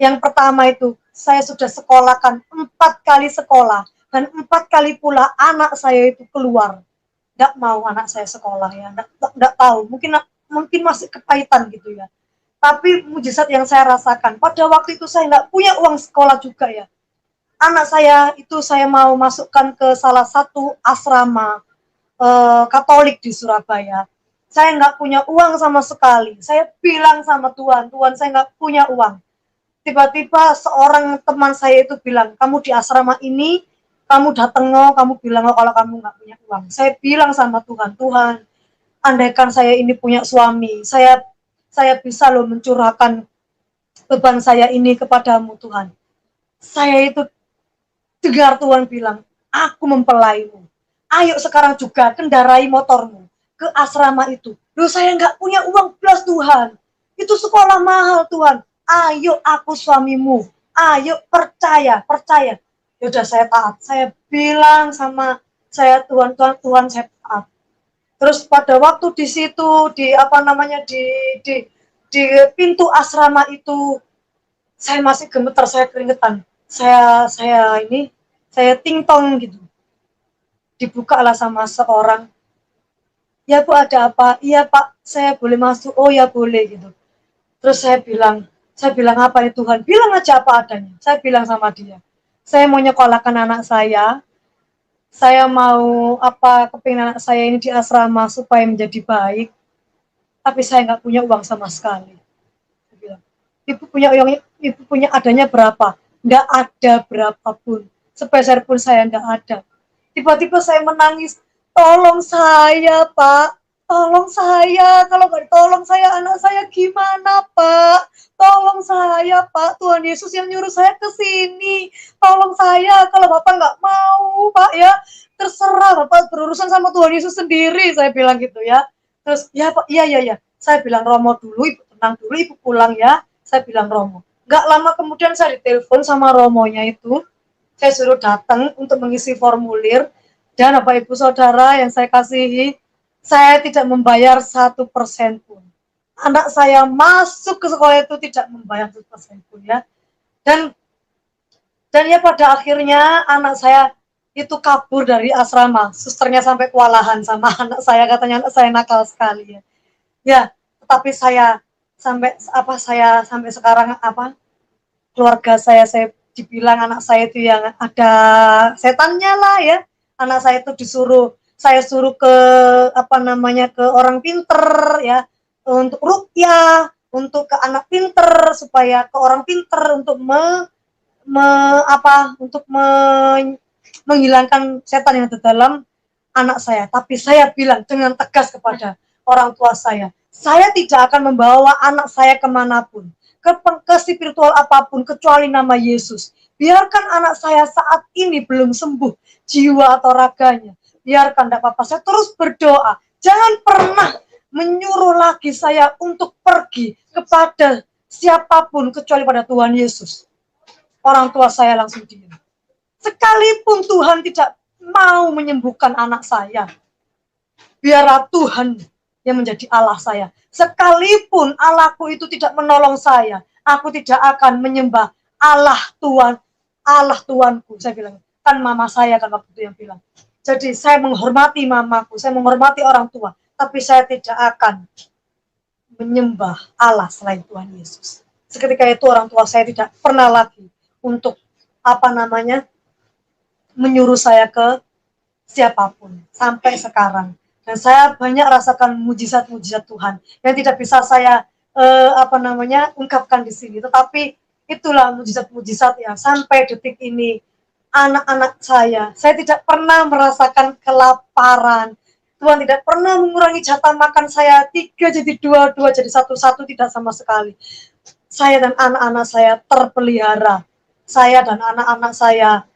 Yang pertama itu, saya sudah sekolahkan 4 kali sekolah, dan 4 kali pula anak saya itu keluar. Nggak mau anak saya sekolah ya, nggak tahu, mungkin masih kepahitan gitu ya. Tapi mujizat yang saya rasakan, pada waktu itu saya nggak punya uang sekolah juga ya. Anak saya itu saya mau masukkan ke salah satu asrama Katolik di Surabaya. Saya nggak punya uang sama sekali. Saya bilang sama Tuhan, Tuhan saya nggak punya uang. Tiba-tiba seorang teman saya itu bilang, kamu di asrama ini, kamu datang kamu bilang kalau kamu nggak punya uang. Saya bilang sama Tuhan, Tuhan, andaikan saya ini punya suami, saya bisa loh mencurahkan beban saya ini kepadamu Tuhan. Saya itu dengar Tuhan bilang, aku mempelaimu. Ayo sekarang juga kendarai motormu ke asrama itu. Loh saya nggak punya uang plus Tuhan. Itu sekolah mahal Tuhan. Ayo aku suamimu. Ayo percaya. Yaudah saya taat. Saya bilang sama saya Tuhan saya taat. Terus pada waktu di situ di pintu asrama itu saya masih gemetar, saya keringetan. Saya tingtong gitu. Dibukalah sama seorang. Ya Bu, ada apa? Iya Pak, saya boleh masuk. Oh ya boleh gitu. Terus saya bilang apa nih Tuhan? Bilang aja apa adanya. Saya bilang sama dia. Saya mau nyekolahkan anak saya. Saya mau kepingin anak saya ini di asrama supaya menjadi baik. Tapi saya nggak punya uang sama sekali. Saya bilang, Ibu punya adanya berapa? Nggak ada berapapun. Sepeser pun saya nggak ada. Tiba-tiba saya menangis, tolong saya Pak, tolong saya, kalau nggak tolong saya, anak saya gimana Pak? Tolong saya Pak, Tuhan Yesus yang nyuruh saya ke sini. Tolong saya, kalau Bapak nggak mau Pak ya, terserah Bapak berurusan sama Tuhan Yesus sendiri, saya bilang gitu ya. Terus, ya Pak, iya. Saya bilang, Romo dulu, Ibu tenang dulu, Ibu pulang ya. Saya bilang Romo. Nggak lama kemudian saya ditelepon sama Romonya itu. Saya suruh datang untuk mengisi formulir. Dan Bapak Ibu Saudara yang saya kasihi, saya tidak membayar 1% pun. Anak saya masuk ke sekolah itu tidak membayar 1% pun ya. Dan ya pada akhirnya anak saya itu kabur dari asrama. Susternya sampai kewalahan sama anak saya, katanya anak saya nakal sekali ya. Ya, tetapi saya sampai sekarang keluarga saya dibilang anak saya itu yang ada setannya lah ya. Anak saya itu saya suruh ke ke orang pinter ya, untuk ruqyah, untuk ke anak pinter, supaya ke orang pinter untuk menghilangkan setan yang ada dalam anak saya. Tapi saya bilang dengan tegas kepada orang tua saya tidak akan membawa anak saya kemanapun, ke spiritual apapun, kecuali nama Yesus. Biarkan anak saya saat ini belum sembuh jiwa atau raganya. Biarkan, tidak apa-apa. Saya terus berdoa. Jangan pernah menyuruh lagi saya untuk pergi kepada siapapun kecuali pada Tuhan Yesus. Orang tua saya langsung diam. Sekalipun Tuhan tidak mau menyembuhkan anak saya, biarlah Tuhan yang menjadi Allah saya. Sekalipun Allahku itu tidak menolong saya, aku tidak akan menyembah Allah Tuhan, Allah Tuanku. Saya bilang, kan mama saya kan waktu itu yang bilang. Jadi saya menghormati mamaku, saya menghormati orang tua, tapi saya tidak akan menyembah Allah selain Tuhan Yesus. Seketika itu orang tua saya tidak pernah lagi untuk menyuruh saya ke siapapun sampai sekarang. Dan saya banyak rasakan mujizat-mujizat Tuhan yang tidak bisa saya ungkapkan di sini. Tetapi itulah mujizat-mujizat ya, sampai detik ini anak-anak saya tidak pernah merasakan kelaparan. Tuhan tidak pernah mengurangi jatah makan saya 3 jadi 2, 2 jadi 1, 1 tidak sama sekali. Saya dan anak-anak saya terpelihara. Saya dan anak-anak saya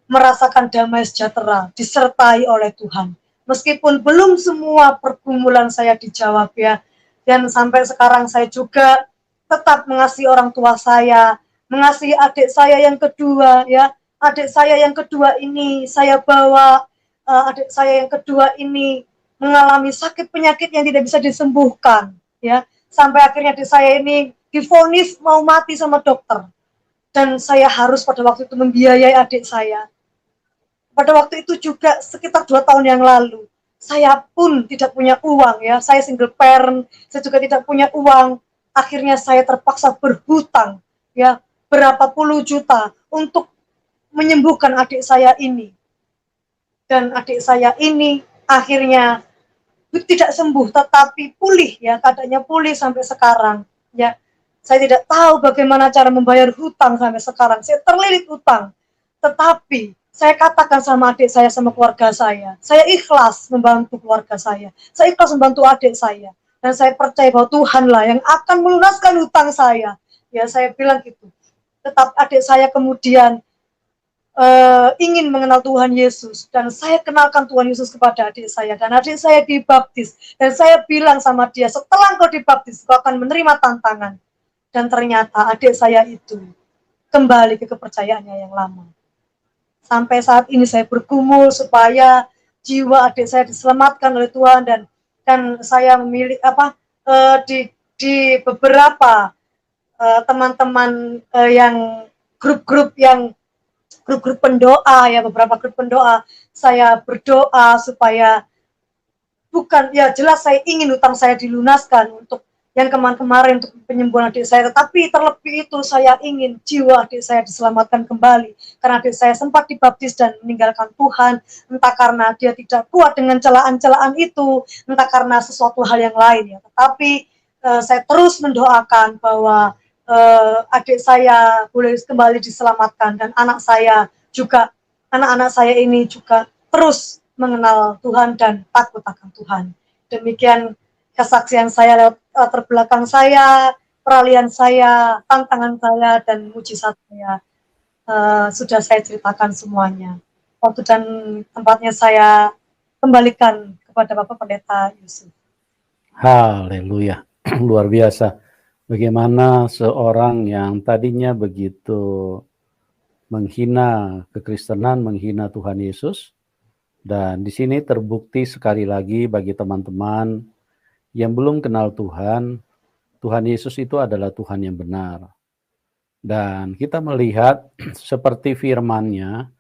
merasakan damai sejahtera, disertai oleh Tuhan. Meskipun belum semua pergumulan saya dijawab ya, dan sampai sekarang saya juga tetap mengasihi orang tua saya, mengasihi adik saya yang kedua ya. Adik saya yang kedua ini saya bawa, adik saya yang kedua ini mengalami sakit penyakit yang tidak bisa disembuhkan ya. Sampai akhirnya adik saya ini divonis mau mati sama dokter. Dan saya harus pada waktu itu membiayai adik saya. Pada waktu itu juga sekitar 2 tahun yang lalu, saya pun tidak punya uang ya, saya single parent, saya juga tidak punya uang. Akhirnya saya terpaksa berhutang ya, berapa puluh juta untuk menyembuhkan adik saya ini. Dan adik saya ini akhirnya tidak sembuh, tetapi pulih ya, keadaannya pulih sampai sekarang ya. Saya tidak tahu bagaimana cara membayar hutang sampai sekarang, saya terlilit hutang. Tetapi saya katakan sama adik saya, sama keluarga saya ikhlas membantu keluarga saya ikhlas membantu adik saya, dan saya percaya bahwa Tuhanlah yang akan melunaskan hutang saya. Ya, saya bilang gitu. Tetap adik saya kemudian ingin mengenal Tuhan Yesus, dan saya kenalkan Tuhan Yesus kepada adik saya, dan adik saya dibaptis, dan saya bilang sama dia, setelah kau dibaptis, kau akan menerima tantangan. Dan ternyata adik saya itu kembali ke kepercayaannya yang lama. Sampai saat ini saya bergumul supaya jiwa adik saya diselamatkan oleh Tuhan, dan saya memilih di beberapa teman-teman yang grup-grup pendoa ya, beberapa grup pendoa, saya berdoa supaya bukan ya, jelas saya ingin hutang saya dilunaskan untuk yang kemarin untuk penyembuhan adik saya, tetapi terlebih itu saya ingin jiwa adik saya diselamatkan kembali, karena adik saya sempat dibaptis dan meninggalkan Tuhan, entah karena dia tidak kuat dengan celaan-celaan itu, entah karena sesuatu hal yang lain ya. Tetapi saya terus mendoakan bahwa adik saya boleh kembali diselamatkan, dan anak-anak saya ini juga terus mengenal Tuhan dan takut akan Tuhan. Demikian kesaksian saya lewat latar belakang saya, peralihan saya, tantangan saya, dan mujizat saya. Sudah saya ceritakan semuanya. Waktu dan tempatnya saya kembalikan kepada Bapak Pendeta Yusuf. Haleluya. Luar biasa. Bagaimana seorang yang tadinya begitu menghina kekristenan, menghina Tuhan Yesus, dan di sini terbukti sekali lagi bagi teman-teman yang belum kenal Tuhan, Tuhan Yesus itu adalah Tuhan yang benar. Dan kita melihat seperti firman-Nya,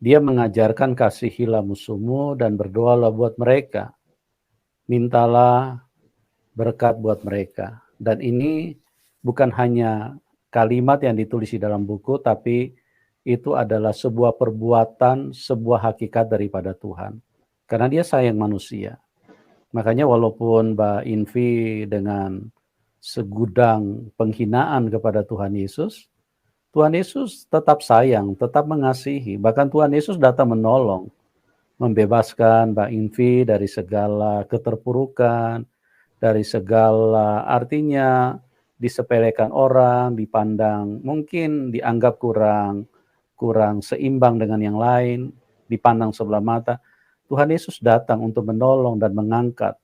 Dia mengajarkan kasihilah musuhmu dan berdoalah buat mereka. Mintalah berkat buat mereka. Dan ini bukan hanya kalimat yang ditulis di dalam buku, tapi itu adalah sebuah perbuatan, sebuah hakikat daripada Tuhan. Karena Dia sayang manusia. Makanya walaupun Mbak Invi dengan segudang penghinaan kepada Tuhan Yesus tetap sayang, tetap mengasihi. Bahkan Tuhan Yesus datang menolong, membebaskan Mbak Invi dari segala keterpurukan, dari segala artinya disepelekan orang, dipandang mungkin dianggap kurang seimbang dengan yang lain, dipandang sebelah mata. Tuhan Yesus datang untuk menolong dan mengangkat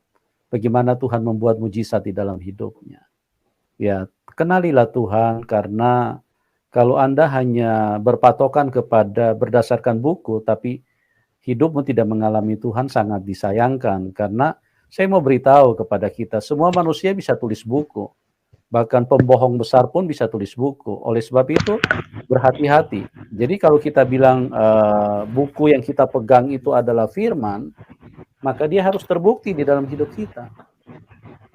bagaimana Tuhan membuat mujizat di dalam hidupnya. Ya, kenalilah Tuhan, karena kalau Anda hanya berpatokan kepada berdasarkan buku, tapi hidupmu tidak mengalami Tuhan, sangat disayangkan. Karena saya mau beritahu kepada kita, semua manusia bisa tulis buku. Bahkan pembohong besar pun bisa tulis buku. Oleh sebab itu, berhati-hati. Jadi kalau kita bilang buku yang kita pegang itu adalah firman, maka dia harus terbukti di dalam hidup kita.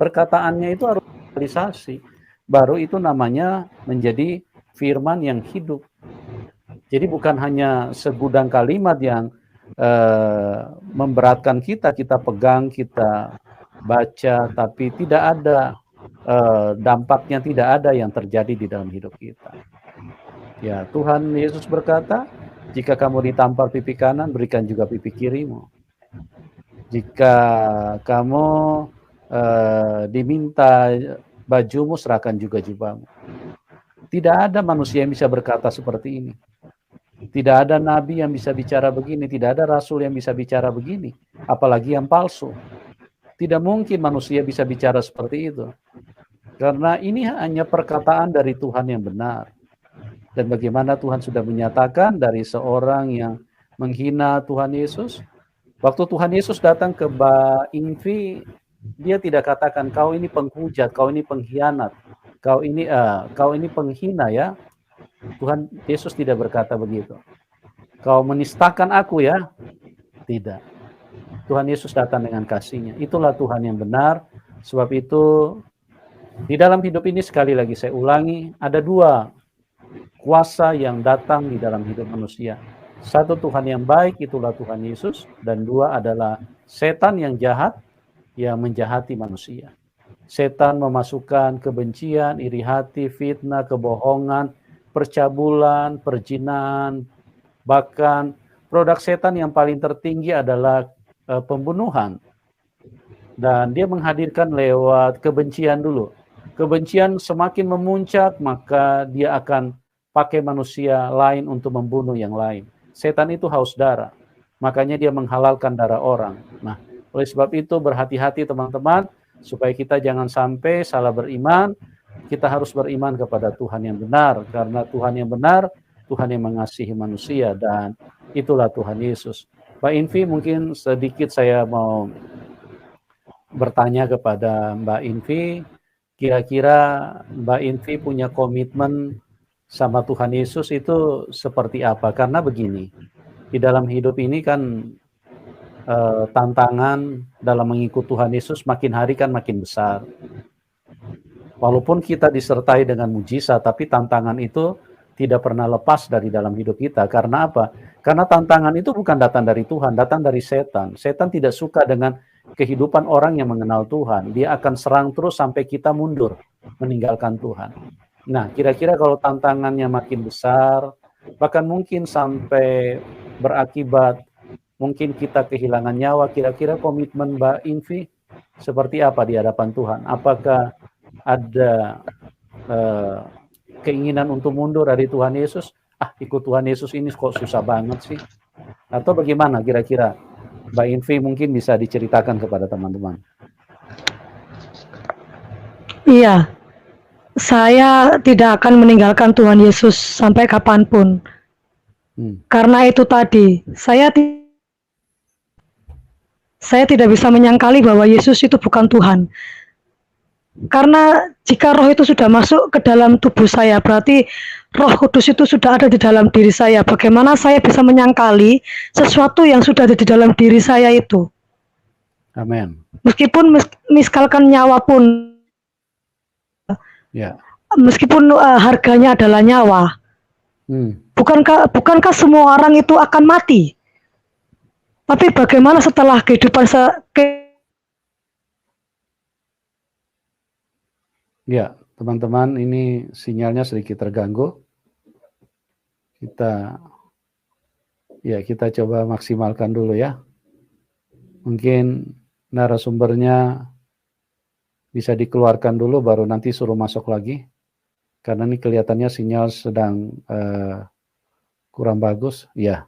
Perkataannya itu harus realisasi. Baru itu namanya menjadi firman yang hidup. Jadi bukan hanya segudang kalimat yang memberatkan kita pegang, kita baca, tapi tidak ada dampaknya, tidak ada yang terjadi di dalam hidup kita. Ya, Tuhan Yesus berkata, jika kamu ditampar pipi kanan, berikan juga pipi kirimu. Jika kamu diminta bajumu, serahkan juga jubahmu. Tidak ada manusia yang bisa berkata seperti ini. Tidak ada nabi yang bisa bicara begini, tidak ada rasul yang bisa bicara begini, apalagi yang palsu. Tidak mungkin manusia bisa bicara seperti itu. Karena ini hanya perkataan dari Tuhan yang benar. Dan bagaimana Tuhan sudah menyatakan dari seorang yang menghina Tuhan Yesus. Waktu Tuhan Yesus datang ke Mbak Invi, dia tidak katakan kau ini penghujat, kau ini pengkhianat, kau ini penghina ya. Tuhan Yesus tidak berkata begitu. Kau menistakan aku ya. Tidak. Tuhan Yesus datang dengan kasih-Nya. Itulah Tuhan yang benar. Sebab itu di dalam hidup ini, sekali lagi saya ulangi, ada dua kuasa yang datang di dalam hidup manusia. Satu, Tuhan yang baik, itulah Tuhan Yesus. Dan dua adalah setan yang jahat, yang menjahati manusia. Setan memasukkan kebencian, iri hati, fitnah, kebohongan, percabulan, perjinahan, bahkan produk setan yang paling tertinggi adalah pembunuhan. Dan dia menghadirkan lewat kebencian dulu. Kebencian semakin memuncak, maka dia akan pakai manusia lain untuk membunuh yang lain. Setan itu haus darah, makanya dia menghalalkan darah orang. Nah, oleh sebab itu berhati-hati teman-teman, supaya kita jangan sampai salah beriman. Kita harus beriman kepada Tuhan yang benar, karena Tuhan yang benar, Tuhan yang mengasihi manusia, dan itulah Tuhan Yesus. Mbak Invi, mungkin sedikit saya mau bertanya kepada Mbak Invi, kira-kira Mbak Invi punya komitmen sama Tuhan Yesus itu seperti apa? Karena begini, di dalam hidup ini kan tantangan dalam mengikut Tuhan Yesus makin hari kan makin besar. Walaupun kita disertai dengan mujizat, tapi tantangan itu tidak pernah lepas dari dalam hidup kita. Karena apa? Karena tantangan itu bukan datang dari Tuhan, datang dari setan. Setan tidak suka dengan kehidupan orang yang mengenal Tuhan. Dia akan serang terus sampai kita mundur, meninggalkan Tuhan. Nah, kira-kira kalau tantangannya makin besar, bahkan mungkin sampai berakibat mungkin kita kehilangan nyawa, kira-kira komitmen Mbak Invi seperti apa di hadapan Tuhan? Apakah ada keinginan untuk mundur dari Tuhan Yesus? Ikut Tuhan Yesus ini kok susah banget sih? Atau bagaimana kira-kira? Mbak Invi mungkin bisa diceritakan kepada teman-teman. Iya, saya tidak akan meninggalkan Tuhan Yesus sampai kapanpun. Karena itu tadi, saya tidak bisa menyangkali bahwa Yesus itu bukan Tuhan. Karena jika roh itu sudah masuk ke dalam tubuh saya, berarti Roh Kudus itu sudah ada di dalam diri saya. Bagaimana saya bisa menyangkali sesuatu yang sudah ada di dalam diri saya itu? Amin. Meskipun misalkan nyawa pun, meskipun harganya adalah nyawa, bukankah semua orang itu akan mati? Tapi bagaimana setelah kehidupan Ya, teman-teman, ini sinyalnya sedikit terganggu. Kita coba maksimalkan dulu ya. Mungkin narasumbernya bisa dikeluarkan dulu, baru nanti suruh masuk lagi. Karena ini kelihatannya sinyal sedang kurang bagus. Ya,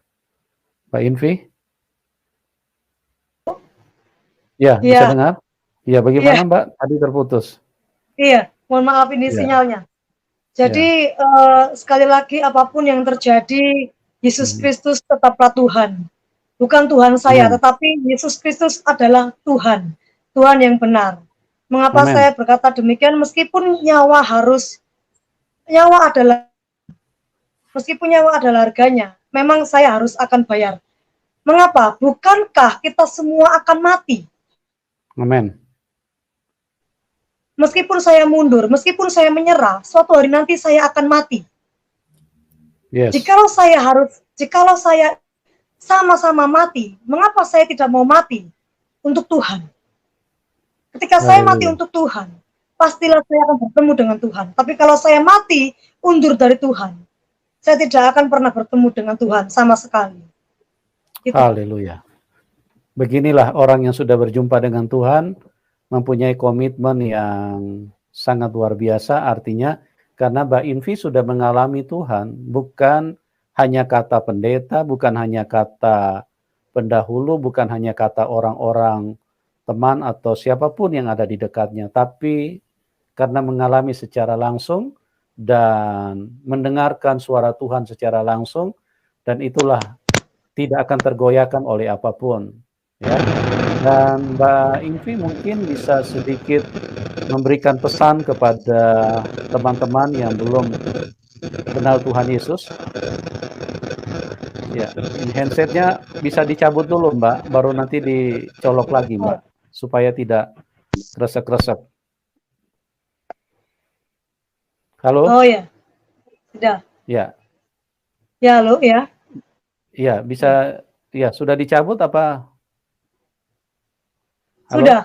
Pak Invi? Ya, bisa dengar? Ya, bagaimana Mbak? Tadi terputus. Iya, mohon maaf ini sinyalnya. Jadi sekali lagi apapun yang terjadi, Yesus Kristus tetaplah Tuhan. Bukan Tuhan saya, tetapi Yesus Kristus adalah Tuhan. Tuhan yang benar. Mengapa saya berkata demikian? Meskipun nyawa adalah harganya, memang saya harus akan bayar. Mengapa? Bukankah kita semua akan mati? Amin. Meskipun saya mundur, meskipun saya menyerah, suatu hari nanti saya akan mati. Yes. Jikalau saya sama-sama mati, mengapa saya tidak mau mati untuk Tuhan? Ketika saya mati untuk Tuhan, pastilah saya akan bertemu dengan Tuhan. Tapi kalau saya mati undur dari Tuhan, saya tidak akan pernah bertemu dengan Tuhan sama sekali. Haleluya. Beginilah orang yang sudah berjumpa dengan Tuhan, mempunyai komitmen yang sangat luar biasa. Artinya karena Mbak Invi sudah mengalami Tuhan, bukan hanya kata pendeta, bukan hanya kata pendahulu, bukan hanya kata orang-orang teman atau siapapun yang ada di dekatnya, tapi karena mengalami secara langsung dan mendengarkan suara Tuhan secara langsung, dan itulah tidak akan tergoyahkan oleh apapun. Ya. Dan Mbak Invi mungkin bisa sedikit memberikan pesan kepada teman-teman yang belum kenal Tuhan Yesus. Ya, handsetnya bisa dicabut dulu Mbak, baru nanti dicolok lagi Mbak, supaya tidak kresek-kresek. Halo? Oh ya, sudah. Ya. Ya, halo ya. Ya, bisa, ya sudah dicabut apa? Halo? Sudah.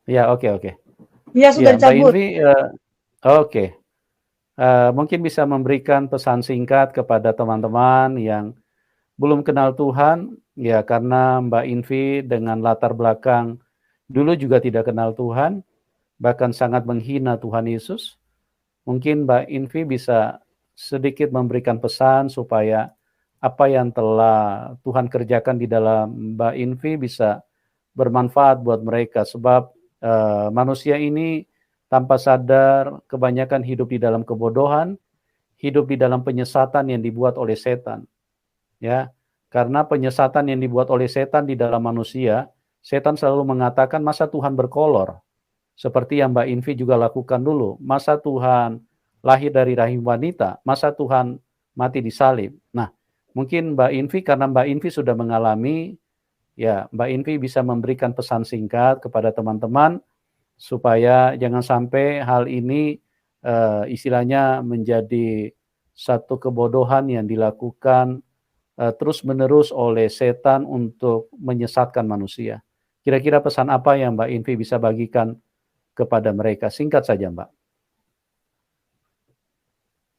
Ya, oke. Ya, sudah dicabut. Mbak Invi, oke. Mungkin bisa memberikan pesan singkat kepada teman-teman yang belum kenal Tuhan, ya karena Mbak Invi dengan latar belakang dulu juga tidak kenal Tuhan, bahkan sangat menghina Tuhan Yesus. Mungkin Mbak Invi bisa sedikit memberikan pesan supaya apa yang telah Tuhan kerjakan di dalam Mbak Invi bisa bermanfaat buat mereka, sebab manusia ini tanpa sadar kebanyakan hidup di dalam kebodohan, hidup di dalam penyesatan yang dibuat oleh setan. Ya, karena penyesatan yang dibuat oleh setan di dalam manusia, setan selalu mengatakan masa Tuhan berkolor. Seperti yang Mbak Invi juga lakukan dulu, masa Tuhan lahir dari rahim wanita, masa Tuhan mati di salib. Nah, mungkin Mbak Invi, karena Mbak Invi sudah mengalami, ya Mbak Invi bisa memberikan pesan singkat kepada teman-teman supaya jangan sampai hal ini istilahnya menjadi satu kebodohan yang dilakukan terus-menerus oleh setan untuk menyesatkan manusia. Kira-kira pesan apa yang Mbak Invi bisa bagikan kepada mereka? Singkat saja, Mbak.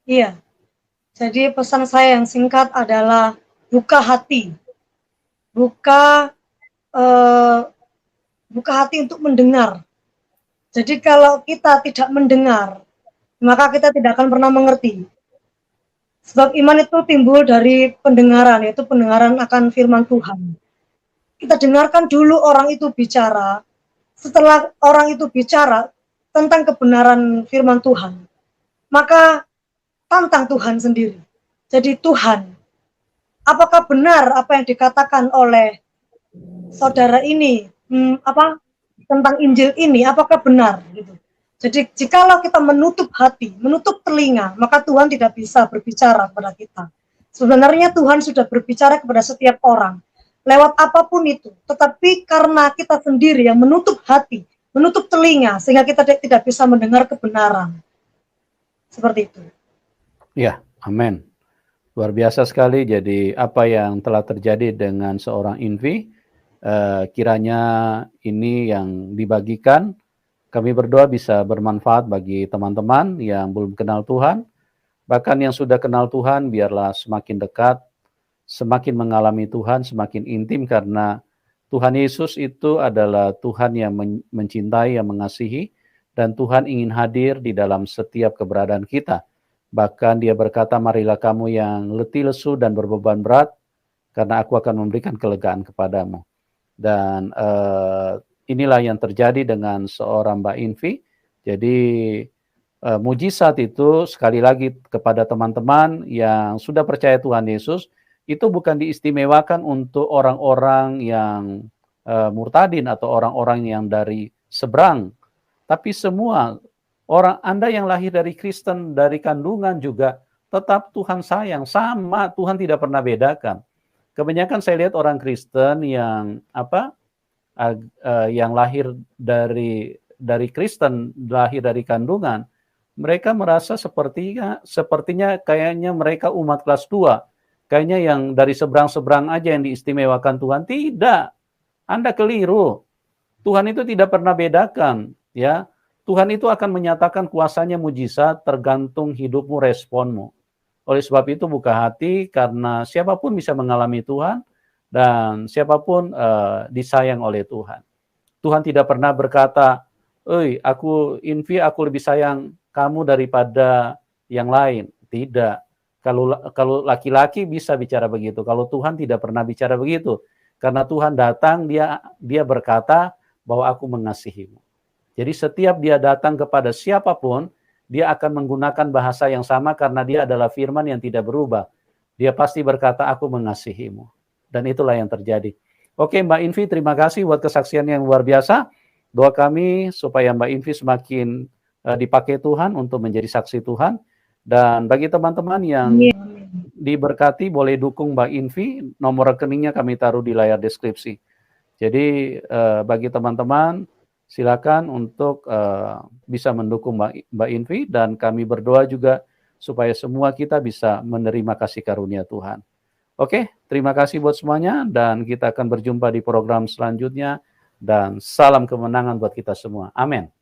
Iya. Jadi pesan saya yang singkat adalah buka hati. Buka buka hati untuk mendengar. Jadi kalau kita tidak mendengar, maka kita tidak akan pernah mengerti. Sebab iman itu timbul dari pendengaran, yaitu pendengaran akan firman Tuhan. Kita dengarkan dulu orang itu bicara, setelah orang itu bicara tentang kebenaran firman Tuhan, maka tantang Tuhan sendiri. Jadi Tuhan, apakah benar apa yang dikatakan oleh saudara ini, tentang Injil ini, apakah benar? Gitu. Jadi jikalau kita menutup hati, menutup telinga, maka Tuhan tidak bisa berbicara kepada kita. Sebenarnya Tuhan sudah berbicara kepada setiap orang, lewat apapun itu. Tetapi karena kita sendiri yang menutup hati, menutup telinga, sehingga kita tidak bisa mendengar kebenaran. Seperti itu. Ya, amin. Luar biasa sekali. Jadi apa yang telah terjadi dengan seorang Invi, kiranya ini yang dibagikan, kami berdoa bisa bermanfaat bagi teman-teman yang belum kenal Tuhan. Bahkan yang sudah kenal Tuhan, biarlah semakin dekat, semakin mengalami Tuhan, semakin intim, karena Tuhan Yesus itu adalah Tuhan yang mencintai, yang mengasihi, dan Tuhan ingin hadir di dalam setiap keberadaan kita. Bahkan dia berkata, marilah kamu yang letih lesu dan berbeban berat, karena aku akan memberikan kelegaan kepadamu. Dan inilah yang terjadi dengan seorang Mbak Invi. Jadi mujizat itu sekali lagi kepada teman-teman yang sudah percaya Tuhan Yesus, itu bukan diistimewakan untuk orang-orang yang murtadin atau orang-orang yang dari seberang, tapi semua orang Anda yang lahir dari Kristen, dari kandungan juga tetap Tuhan sayang, sama, Tuhan tidak pernah bedakan. Kebanyakan saya lihat orang Kristen yang yang lahir dari Kristen, lahir dari kandungan, mereka merasa sepertinya kayaknya mereka umat kelas 2. Kayaknya yang dari seberang-seberang aja yang diistimewakan Tuhan. Tidak. Anda keliru. Tuhan itu tidak pernah bedakan, ya. Tuhan itu akan menyatakan kuasanya mujizat tergantung hidupmu, responmu. Oleh sebab itu buka hati, karena siapapun bisa mengalami Tuhan dan siapapun disayang oleh Tuhan. Tuhan tidak pernah berkata, aku Invi, aku lebih sayang kamu daripada yang lain. Tidak. Kalau laki-laki bisa bicara begitu, kalau Tuhan tidak pernah bicara begitu. Karena Tuhan datang, dia berkata bahwa aku mengasihimu. Jadi setiap dia datang kepada siapapun, dia akan menggunakan bahasa yang sama karena dia adalah firman yang tidak berubah. Dia pasti berkata, aku mengasihimu. Dan itulah yang terjadi. Oke, Mbak Invi, terima kasih buat kesaksian yang luar biasa. Doa kami supaya Mbak Invi semakin dipakai Tuhan untuk menjadi saksi Tuhan. Dan bagi teman-teman yang diberkati, boleh dukung Mbak Invi. Nomor rekeningnya kami taruh di layar deskripsi. Jadi bagi teman-teman, silakan untuk bisa mendukung Mbak Invi, dan kami berdoa juga supaya semua kita bisa menerima kasih karunia Tuhan. Oke, terima kasih buat semuanya, dan kita akan berjumpa di program selanjutnya, dan salam kemenangan buat kita semua. Amin.